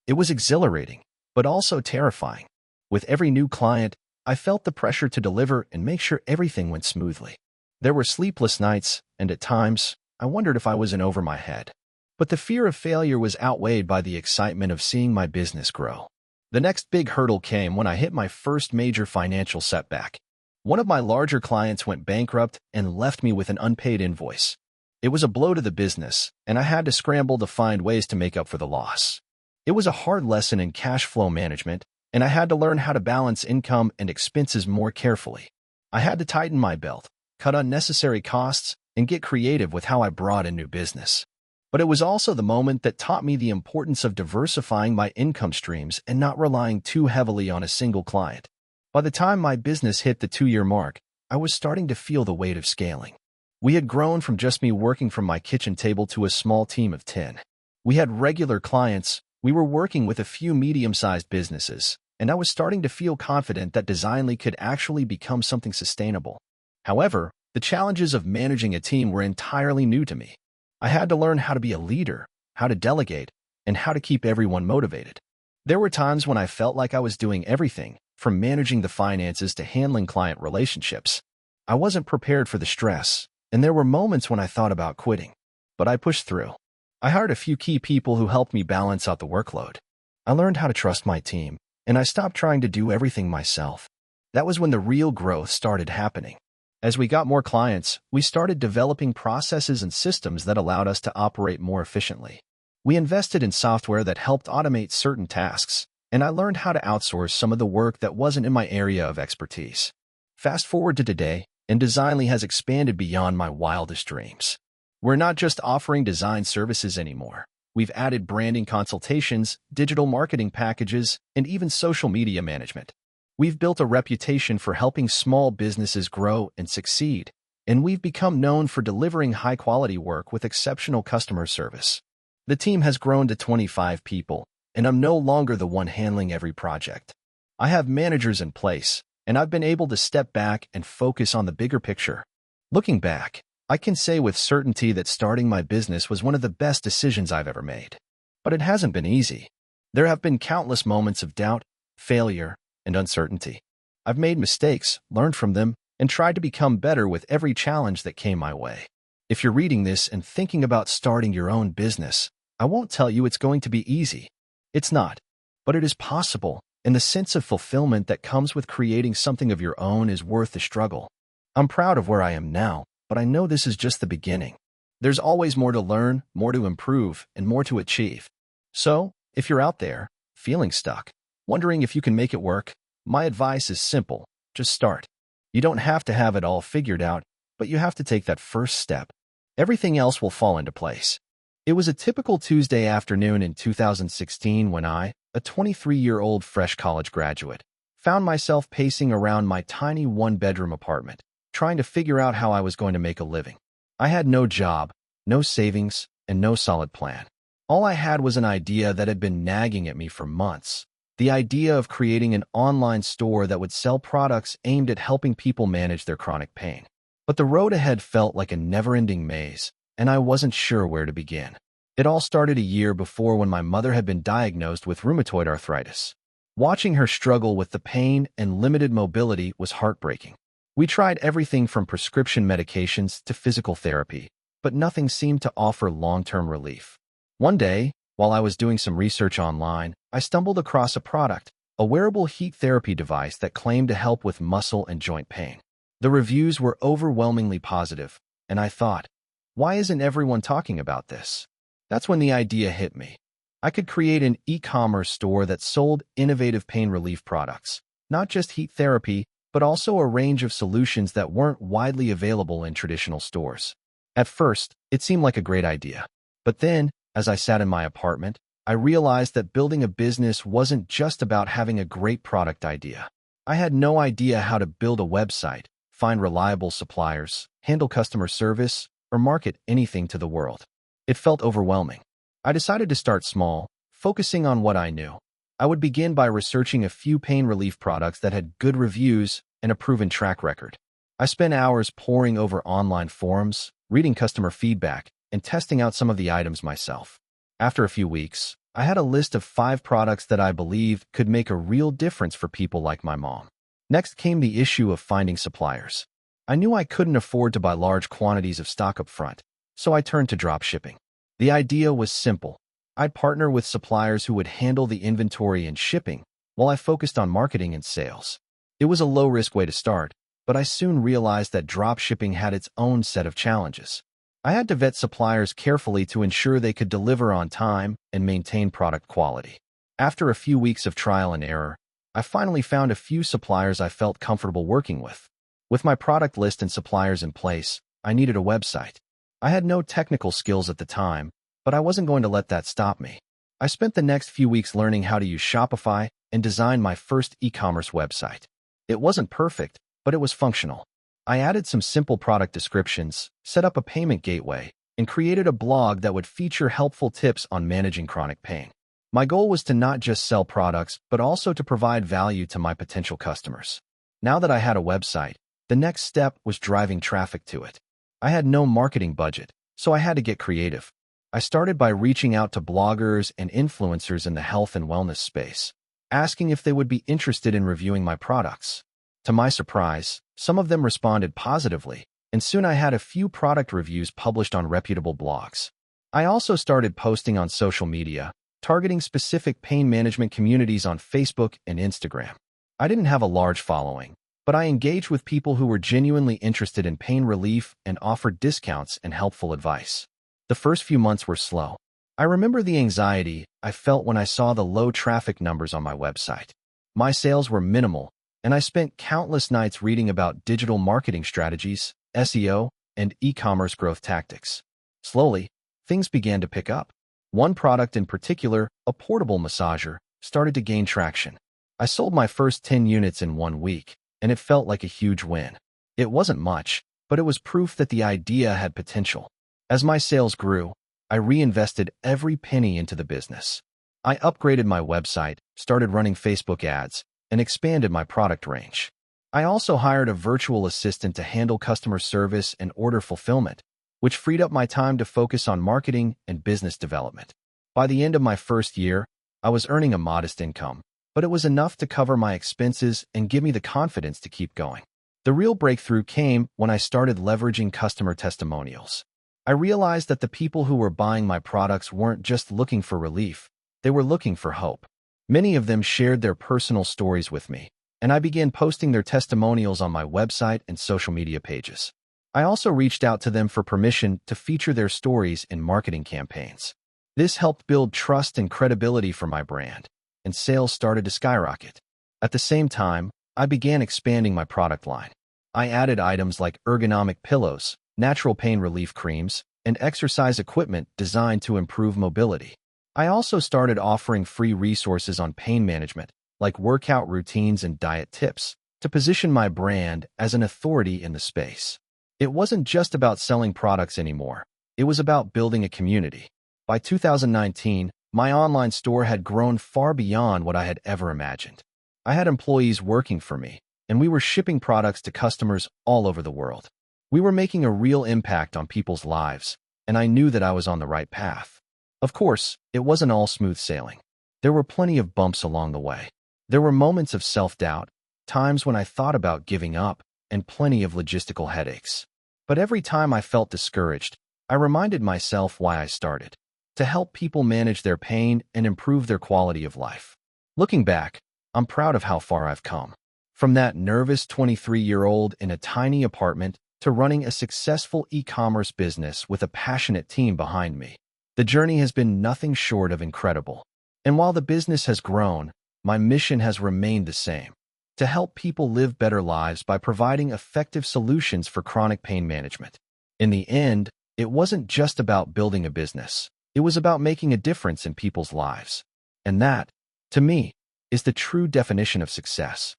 A: It was exhilarating, but also terrifying. With every new client, I felt the pressure to deliver and make sure everything went smoothly. There were sleepless nights, and at times, I wondered if I was in over my head. But the fear of failure was outweighed by the excitement of seeing my business grow. The next big hurdle came when I hit my first major financial setback. One of my larger clients went bankrupt and left me with an unpaid invoice. It was a blow to the business, and I had to scramble to find ways to make up for the loss. It was a hard lesson in cash flow management, and I had to learn how to balance income and expenses more carefully. I had to tighten my belt, cut unnecessary costs, and get creative with how I brought in new business. But it was also the moment that taught me the importance of diversifying my income streams and not relying too heavily on a single client. By the time my business hit the 2-year mark, I was starting to feel the weight of scaling. We had grown from just me working from my kitchen table to a small team of 10. We had regular clients, we were working with a few medium-sized businesses, and I was starting to feel confident that Designly could actually become something sustainable. However, the challenges of managing a team were entirely new to me. I had to learn how to be a leader, how to delegate, and how to keep everyone motivated. There were times when I felt like I was doing everything, from managing the finances to handling client relationships. I wasn't prepared for the stress, and there were moments when I thought about quitting. But I pushed through. I hired a few key people who helped me balance out the workload. I learned how to trust my team, and I stopped trying to do everything myself. That was when the real growth started happening. As we got more clients, we started developing processes and systems that allowed us to operate more efficiently. We invested in software that helped automate certain tasks, and I learned how to outsource some of the work that wasn't in my area of expertise. Fast forward to today, and Designly has expanded beyond my wildest dreams. We're not just offering design services anymore. We've added branding consultations, digital marketing packages, and even social media management. We've built a reputation for helping small businesses grow and succeed, and we've become known for delivering high-quality work with exceptional customer service. The team has grown to 25 people, and I'm no longer the one handling every project. I have managers in place, and I've been able to step back and focus on the bigger picture. Looking back, I can say with certainty that starting my business was one of the best decisions I've ever made. But it hasn't been easy. There have been countless moments of doubt, failure, and uncertainty. I've made mistakes, learned from them, and tried to become better with every challenge that came my way. If you're reading this and thinking about starting your own business, I won't tell you it's going to be easy. It's not. But it is possible, and the sense of fulfillment that comes with creating something of your own is worth the struggle. I'm proud of where I am now, but I know this is just the beginning. There's always more to learn, more to improve, and more to achieve. So, if you're out there, feeling stuck, wondering if you can make it work, my advice is simple. Just start. You don't have to have it all figured out, but you have to take that first step. Everything else will fall into place. It was a typical Tuesday afternoon in 2016 when I, a 23-year-old fresh college graduate, found myself pacing around my tiny one-bedroom apartment, trying to figure out how I was going to make a living. I had no job, no savings, and no solid plan. All I had was an idea that had been nagging at me for months. The idea of creating an online store that would sell products aimed at helping people manage their chronic pain. But the road ahead felt like a never-ending maze, and I wasn't sure where to begin. It all started a year before when my mother had been diagnosed with rheumatoid arthritis. Watching her struggle with the pain and limited mobility was heartbreaking. We tried everything from prescription medications to physical therapy, but nothing seemed to offer long-term relief. One day, while I was doing some research online, I stumbled across a product, a wearable heat therapy device that claimed to help with muscle and joint pain. The reviews were overwhelmingly positive, and I thought, why isn't everyone talking about this? That's when the idea hit me. I could create an e-commerce store that sold innovative pain relief products, not just heat therapy, but also a range of solutions that weren't widely available in traditional stores. At first, it seemed like a great idea. But then, as I sat in my apartment, I realized that building a business wasn't just about having a great product idea. I had no idea how to build a website, find reliable suppliers, handle customer service, or market anything to the world. It felt overwhelming. I decided to start small, focusing on what I knew. I would begin by researching a few pain relief products that had good reviews and a proven track record. I spent hours poring over online forums, reading customer feedback, and testing out some of the items myself. After a few weeks, I had a list of 5 products that I believed could make a real difference for people like my mom. Next came the issue of finding suppliers. I knew I couldn't afford to buy large quantities of stock up front, so I turned to drop shipping. The idea was simple. I'd partner with suppliers who would handle the inventory and shipping, while I focused on marketing and sales. It was a low-risk way to start, but I soon realized that drop shipping had its own set of challenges. I had to vet suppliers carefully to ensure they could deliver on time and maintain product quality. After a few weeks of trial and error, I finally found a few suppliers I felt comfortable working with. With my product list and suppliers in place, I needed a website. I had no technical skills at the time, but I wasn't going to let that stop me. I spent the next few weeks learning how to use Shopify and design my first e-commerce website. It wasn't perfect, but it was functional. I added some simple product descriptions, set up a payment gateway, and created a blog that would feature helpful tips on managing chronic pain. My goal was to not just sell products, but also to provide value to my potential customers. Now that I had a website, the next step was driving traffic to it. I had no marketing budget, so I had to get creative. I started by reaching out to bloggers and influencers in the health and wellness space, asking if they would be interested in reviewing my products. To my surprise, some of them responded positively, and soon I had a few product reviews published on reputable blogs. I also started posting on social media, targeting specific pain management communities on Facebook and Instagram. I didn't have a large following, but I engaged with people who were genuinely interested in pain relief and offered discounts and helpful advice. The first few months were slow. I remember the anxiety I felt when I saw the low traffic numbers on my website. My sales were minimal, and I spent countless nights reading about digital marketing strategies, SEO, and e-commerce growth tactics. Slowly, things began to pick up. One product in particular, a portable massager, started to gain traction. I sold my first 10 units in 1 week, and it felt like a huge win. It wasn't much, but it was proof that the idea had potential. As my sales grew, I reinvested every penny into the business. I upgraded my website, started running Facebook ads, and expanded my product range. I also hired a virtual assistant to handle customer service and order fulfillment, which freed up my time to focus on marketing and business development. By the end of my first year, I was earning a modest income, but it was enough to cover my expenses and give me the confidence to keep going. The real breakthrough came when I started leveraging customer testimonials. I realized that the people who were buying my products weren't just looking for relief, they were looking for hope. Many of them shared their personal stories with me, and I began posting their testimonials on my website and social media pages. I also reached out to them for permission to feature their stories in marketing campaigns. This helped build trust and credibility for my brand, and sales started to skyrocket. At the same time, I began expanding my product line. I added items like ergonomic pillows, natural pain relief creams, and exercise equipment designed to improve mobility. I also started offering free resources on pain management, like workout routines and diet tips, to position my brand as an authority in the space. It wasn't just about selling products anymore. It was about building a community. By 2019, my online store had grown far beyond what I had ever imagined. I had employees working for me, and we were shipping products to customers all over the world. We were making a real impact on people's lives, and I knew that I was on the right path. Of course, it wasn't all smooth sailing. There were plenty of bumps along the way. There were moments of self-doubt, times when I thought about giving up, and plenty of logistical headaches. But every time I felt discouraged, I reminded myself why I started: to help people manage their pain and improve their quality of life. Looking back, I'm proud of how far I've come. From that nervous 23-year-old in a tiny apartment to running a successful e-commerce business with a passionate team behind me, the journey has been nothing short of incredible. And while the business has grown, my mission has remained the same: to help people live better lives by providing effective solutions for chronic pain management. In the end, it wasn't just about building a business. It was about making a difference in people's lives. And that, to me, is the true definition of success.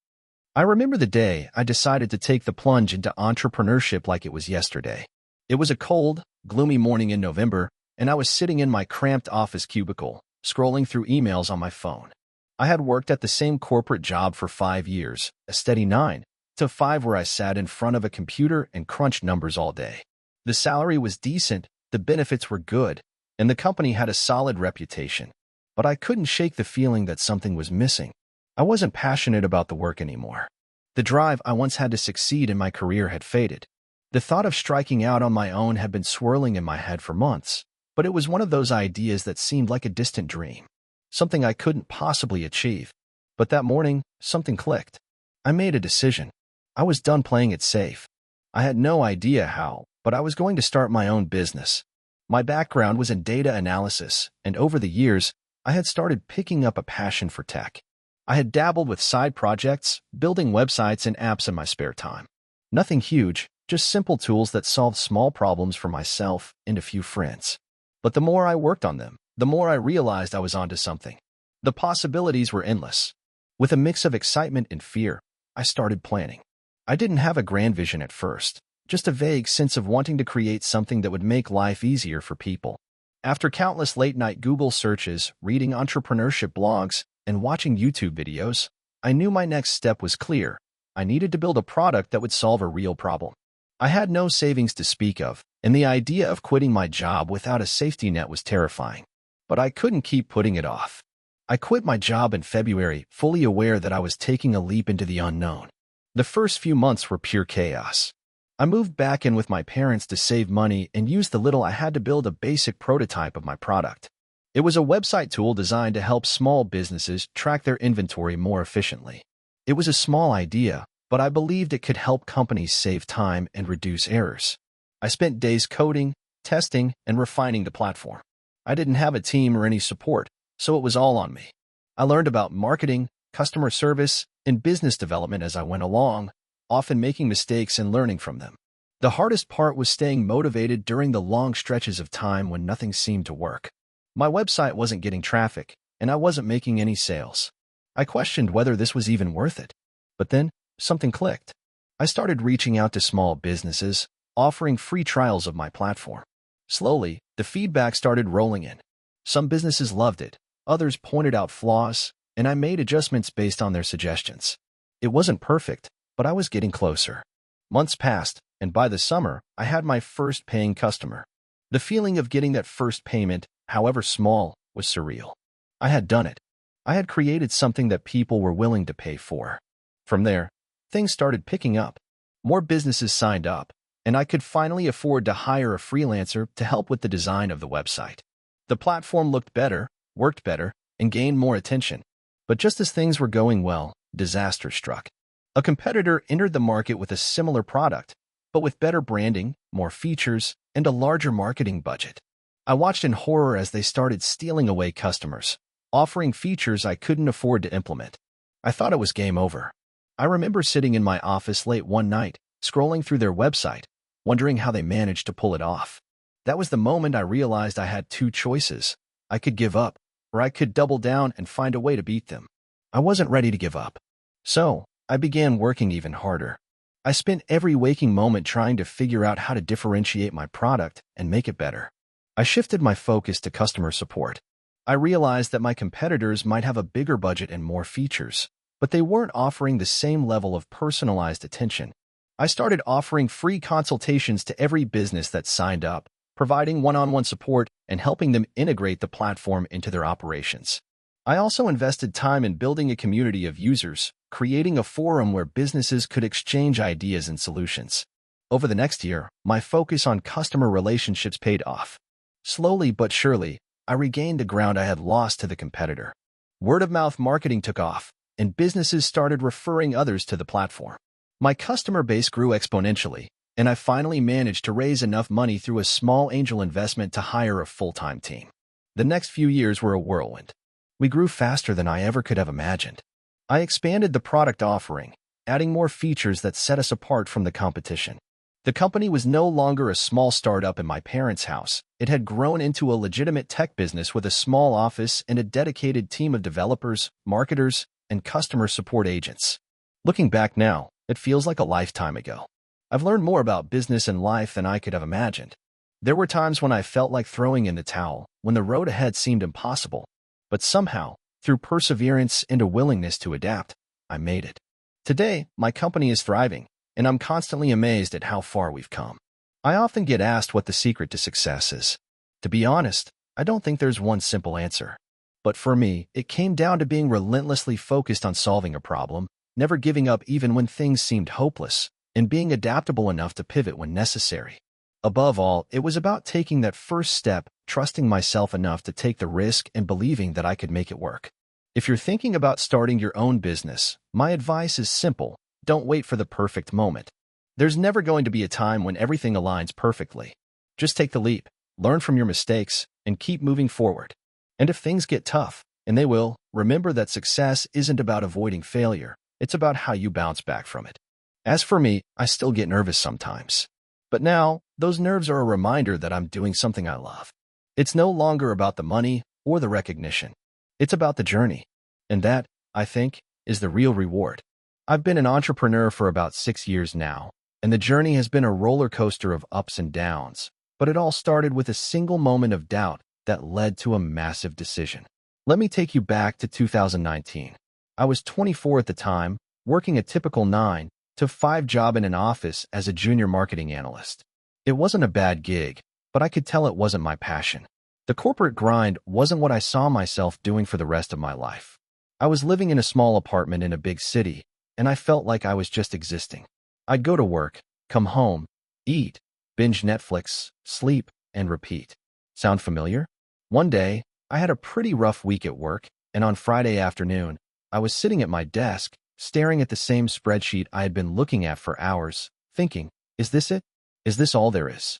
A: I remember the day I decided to take the plunge into entrepreneurship like it was yesterday. It was a cold, gloomy morning in November, and I was sitting in my cramped office cubicle, scrolling through emails on my phone. I had worked at the same corporate job for 5 years, a steady 9 to 5 where I sat in front of a computer and crunched numbers all day. The salary was decent, the benefits were good, and the company had a solid reputation. But I couldn't shake the feeling that something was missing. I wasn't passionate about the work anymore. The drive I once had to succeed in my career had faded. The thought of striking out on my own had been swirling in my head for months, but it was one of those ideas that seemed like a distant dream, something I couldn't possibly achieve. But that morning, something clicked. I made a decision. I was done playing it safe. I had no idea how, but I was going to start my own business. My background was in data analysis, and over the years, I had started picking up a passion for tech. I had dabbled with side projects, building websites and apps in my spare time. Nothing huge, just simple tools that solved small problems for myself and a few friends. But the more I worked on them, the more I realized I was onto something. The possibilities were endless. With a mix of excitement and fear, I started planning. I didn't have a grand vision at first, just a vague sense of wanting to create something that would make life easier for people. After countless late-night Google searches, reading entrepreneurship blogs, and watching YouTube videos, I knew my next step was clear. I needed to build a product that would solve a real problem. I had no savings to speak of, and the idea of quitting my job without a safety net was terrifying. But I couldn't keep putting it off. I quit my job in February, fully aware that I was taking a leap into the unknown. The first few months were pure chaos. I moved back in with my parents to save money and used the little I had to build a basic prototype of my product. It was a website tool designed to help small businesses track their inventory more efficiently. It was a small idea, but I believed it could help companies save time and reduce errors. I spent days coding, testing, and refining the platform. I didn't have a team or any support, so it was all on me. I learned about marketing, customer service, and business development as I went along, often making mistakes and learning from them. The hardest part was staying motivated during the long stretches of time when nothing seemed to work. My website wasn't getting traffic, and I wasn't making any sales. I questioned whether this was even worth it. But then, something clicked. I started reaching out to small businesses, offering free trials of my platform. Slowly, the feedback started rolling in. Some businesses loved it, others pointed out flaws, and I made adjustments based on their suggestions. It wasn't perfect, but I was getting closer. Months passed, and by the summer, I had my first paying customer. The feeling of getting that first payment, however small, was surreal. I had done it. I had created something that people were willing to pay for. From there, things started picking up. More businesses signed up, and I could finally afford to hire a freelancer to help with the design of the website. The platform looked better, worked better, and gained more attention. But just as things were going well, disaster struck. A competitor entered the market with a similar product, but with better branding, more features, and a larger marketing budget. I watched in horror as they started stealing away customers, offering features I couldn't afford to implement. I thought it was game over. I remember sitting in my office late one night, scrolling through their website, wondering how they managed to pull it off. That was the moment I realized I had two choices. I could give up, or I could double down and find a way to beat them. I wasn't ready to give up. So, I began working even harder. I spent every waking moment trying to figure out how to differentiate my product and make it better. I shifted my focus to customer support. I realized that my competitors might have a bigger budget and more features, but they weren't offering the same level of personalized attention. I started offering free consultations to every business that signed up, providing one-on-one support and helping them integrate the platform into their operations. I also invested time in building a community of users, creating a forum where businesses could exchange ideas and solutions. Over the next year, my focus on customer relationships paid off. Slowly but surely, I regained the ground I had lost to the competitor. Word-of-mouth marketing took off, and businesses started referring others to the platform. My customer base grew exponentially, and I finally managed to raise enough money through a small angel investment to hire a full-time team. The next few years were a whirlwind. We grew faster than I ever could have imagined. I expanded the product offering, adding more features that set us apart from the competition. The company was no longer a small startup in my parents' house. It had grown into a legitimate tech business with a small office and a dedicated team of developers, marketers, and customer support agents. Looking back now, it feels like a lifetime ago. I've learned more about business and life than I could have imagined. There were times when I felt like throwing in the towel, when the road ahead seemed impossible. But somehow, through perseverance and a willingness to adapt, I made it. Today, my company is thriving, and I'm constantly amazed at how far we've come. I often get asked what the secret to success is. To be honest, I don't think there's one simple answer. But for me, it came down to being relentlessly focused on solving a problem, never giving up even when things seemed hopeless, and being adaptable enough to pivot when necessary. Above all, it was about taking that first step, trusting myself enough to take the risk and believing that I could make it work. If you're thinking about starting your own business, my advice is simple: don't wait for the perfect moment. There's never going to be a time when everything aligns perfectly. Just take the leap, learn from your mistakes, and keep moving forward. And if things get tough, and they will, remember that success isn't about avoiding failure. It's about how you bounce back from it. As for me, I still get nervous sometimes. But now, those nerves are a reminder that I'm doing something I love. It's no longer about the money or the recognition. It's about the journey. And that, I think, is the real reward. I've been an entrepreneur for about 6 years now, and the journey has been a roller coaster of ups and downs. But it all started with a single moment of doubt that led to a massive decision. Let me take you back to 2019. I was 24 at the time, working a typical 9 to 5 job in an office as a junior marketing analyst. It wasn't a bad gig, but I could tell it wasn't my passion. The corporate grind wasn't what I saw myself doing for the rest of my life. I was living in a small apartment in a big city, and I felt like I was just existing. I'd go to work, come home, eat, binge Netflix, sleep, and repeat. Sound familiar? One day, I had a pretty rough week at work, and on Friday afternoon, I was sitting at my desk, staring at the same spreadsheet I had been looking at for hours, thinking, is this it? Is this all there is?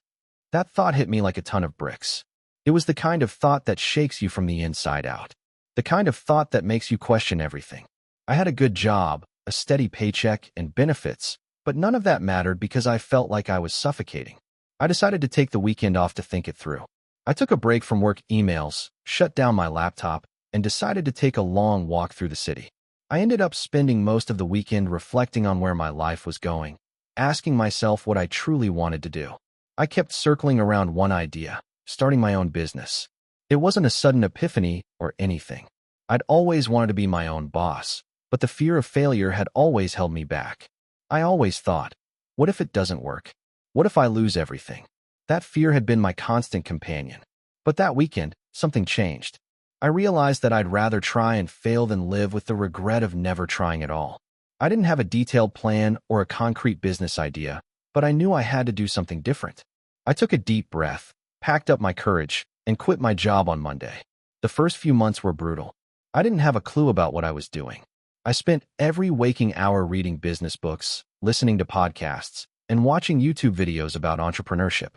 A: That thought hit me like a ton of bricks. It was the kind of thought that shakes you from the inside out. The kind of thought that makes you question everything. I had a good job, a steady paycheck, and benefits, but none of that mattered because I felt like I was suffocating. I decided to take the weekend off to think it through. I took a break from work emails, shut down my laptop, and decided to take a long walk through the city. I ended up spending most of the weekend reflecting on where my life was going, asking myself what I truly wanted to do. I kept circling around one idea: starting my own business. It wasn't a sudden epiphany or anything. I'd always wanted to be my own boss, but the fear of failure had always held me back. I always thought, what if it doesn't work? What if I lose everything? That fear had been my constant companion. But that weekend, something changed. I realized that I'd rather try and fail than live with the regret of never trying at all. I didn't have a detailed plan or a concrete business idea, but I knew I had to do something different. I took a deep breath, packed up my courage, and quit my job on Monday. The first few months were brutal. I didn't have a clue about what I was doing. I spent every waking hour reading business books, listening to podcasts, and watching YouTube videos about entrepreneurship.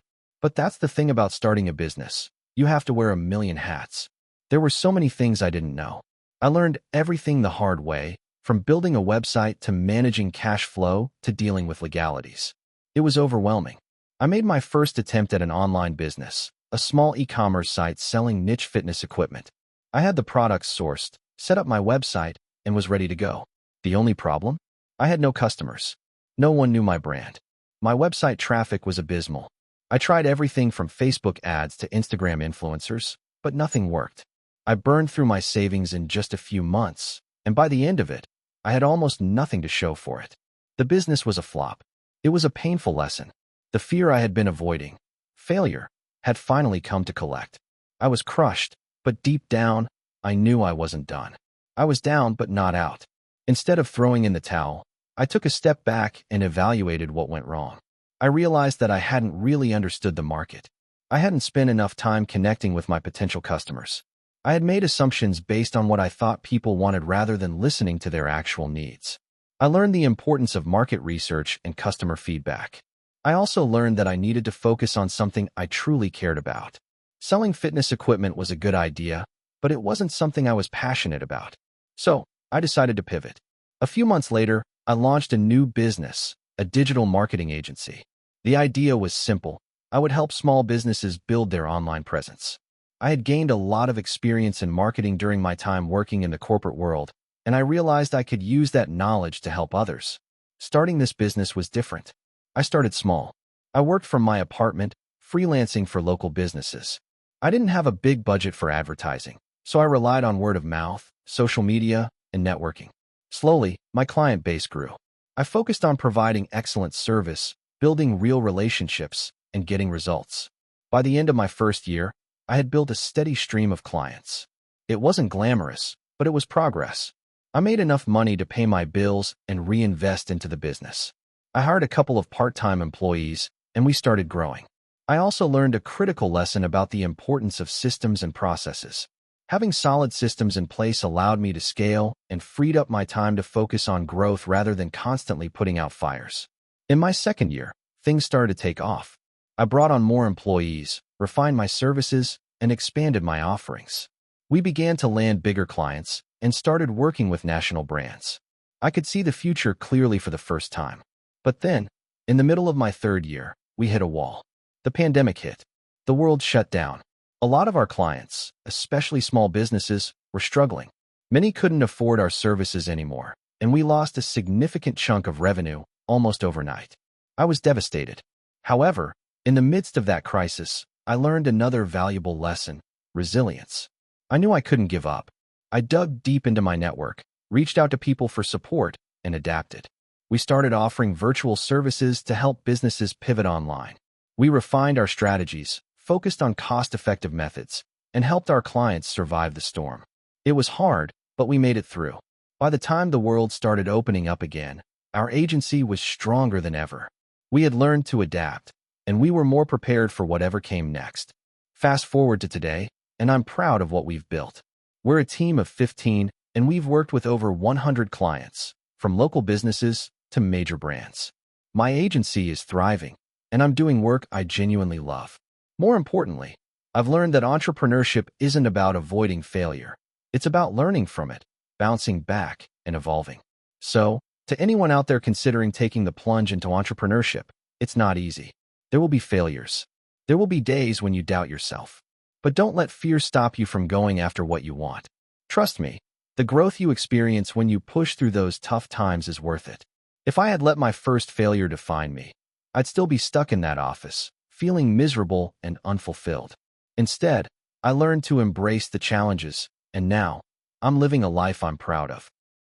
A: But that's the thing about starting a business. You have to wear a million hats. There were so many things I didn't know. I learned everything the hard way, from building a website to managing cash flow to dealing with legalities. It was overwhelming. I made my first attempt at an online business, a small e-commerce site selling niche fitness equipment. I had the products sourced, set up my website, and was ready to go. The only problem? I had no customers. No one knew my brand. My website traffic was abysmal. I tried everything from Facebook ads to Instagram influencers, but nothing worked. I burned through my savings in just a few months, and by the end of it, I had almost nothing to show for it. The business was a flop. It was a painful lesson. The fear I had been avoiding, failure, had finally come to collect. I was crushed, but deep down, I knew I wasn't done. I was down but not out. Instead of throwing in the towel, I took a step back and evaluated what went wrong. I realized that I hadn't really understood the market. I hadn't spent enough time connecting with my potential customers. I had made assumptions based on what I thought people wanted rather than listening to their actual needs. I learned the importance of market research and customer feedback. I also learned that I needed to focus on something I truly cared about. Selling fitness equipment was a good idea, but it wasn't something I was passionate about. So, I decided to pivot. A few months later, I launched a new business, a digital marketing agency. The idea was simple. I would help small businesses build their online presence. I had gained a lot of experience in marketing during my time working in the corporate world, and I realized I could use that knowledge to help others. Starting this business was different. I started small. I worked from my apartment, freelancing for local businesses. I didn't have a big budget for advertising, so I relied on word of mouth, social media, and networking. Slowly, my client base grew. I focused on providing excellent service, building real relationships, and getting results. By the end of my first year, I had built a steady stream of clients. It wasn't glamorous, but it was progress. I made enough money to pay my bills and reinvest into the business. I hired a couple of part-time employees, and we started growing. I also learned a critical lesson about the importance of systems and processes. Having solid systems in place allowed me to scale and freed up my time to focus on growth rather than constantly putting out fires. In my second year, things started to take off. I brought on more employees, refined my services, and expanded my offerings. We began to land bigger clients and started working with national brands. I could see the future clearly for the first time. But then, in the middle of my third year, we hit a wall. The pandemic hit. The world shut down. A lot of our clients, especially small businesses, were struggling. Many couldn't afford our services anymore, and we lost a significant chunk of revenue almost overnight. I was devastated. However, in the midst of that crisis, I learned another valuable lesson: resilience. I knew I couldn't give up. I dug deep into my network, reached out to people for support, and adapted. We started offering virtual services to help businesses pivot online. We refined our strategies, focused on cost-effective methods, and helped our clients survive the storm. It was hard, but we made it through. By the time the world started opening up again, our agency was stronger than ever. We had learned to adapt, and we were more prepared for whatever came next. Fast forward to today, and I'm proud of what we've built. We're a team of 15, and we've worked with over 100 clients, from local businesses to major brands. My agency is thriving, and I'm doing work I genuinely love. More importantly, I've learned that entrepreneurship isn't about avoiding failure. It's about learning from it, bouncing back, and evolving. So, to anyone out there considering taking the plunge into entrepreneurship, it's not easy. There will be failures. There will be days when you doubt yourself. But don't let fear stop you from going after what you want. Trust me, the growth you experience when you push through those tough times is worth it. If I had let my first failure define me, I'd still be stuck in that office, feeling miserable and unfulfilled. Instead, I learned to embrace the challenges, and now, I'm living a life I'm proud of.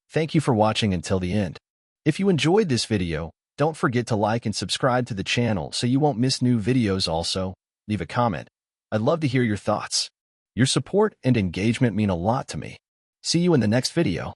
A: Thank you for watching until the end. If you enjoyed this video, don't forget to like and subscribe to the channel so you won't miss new videos. Also, leave a comment. I'd love to hear your thoughts. Your support and engagement mean a lot to me. See you in the next video.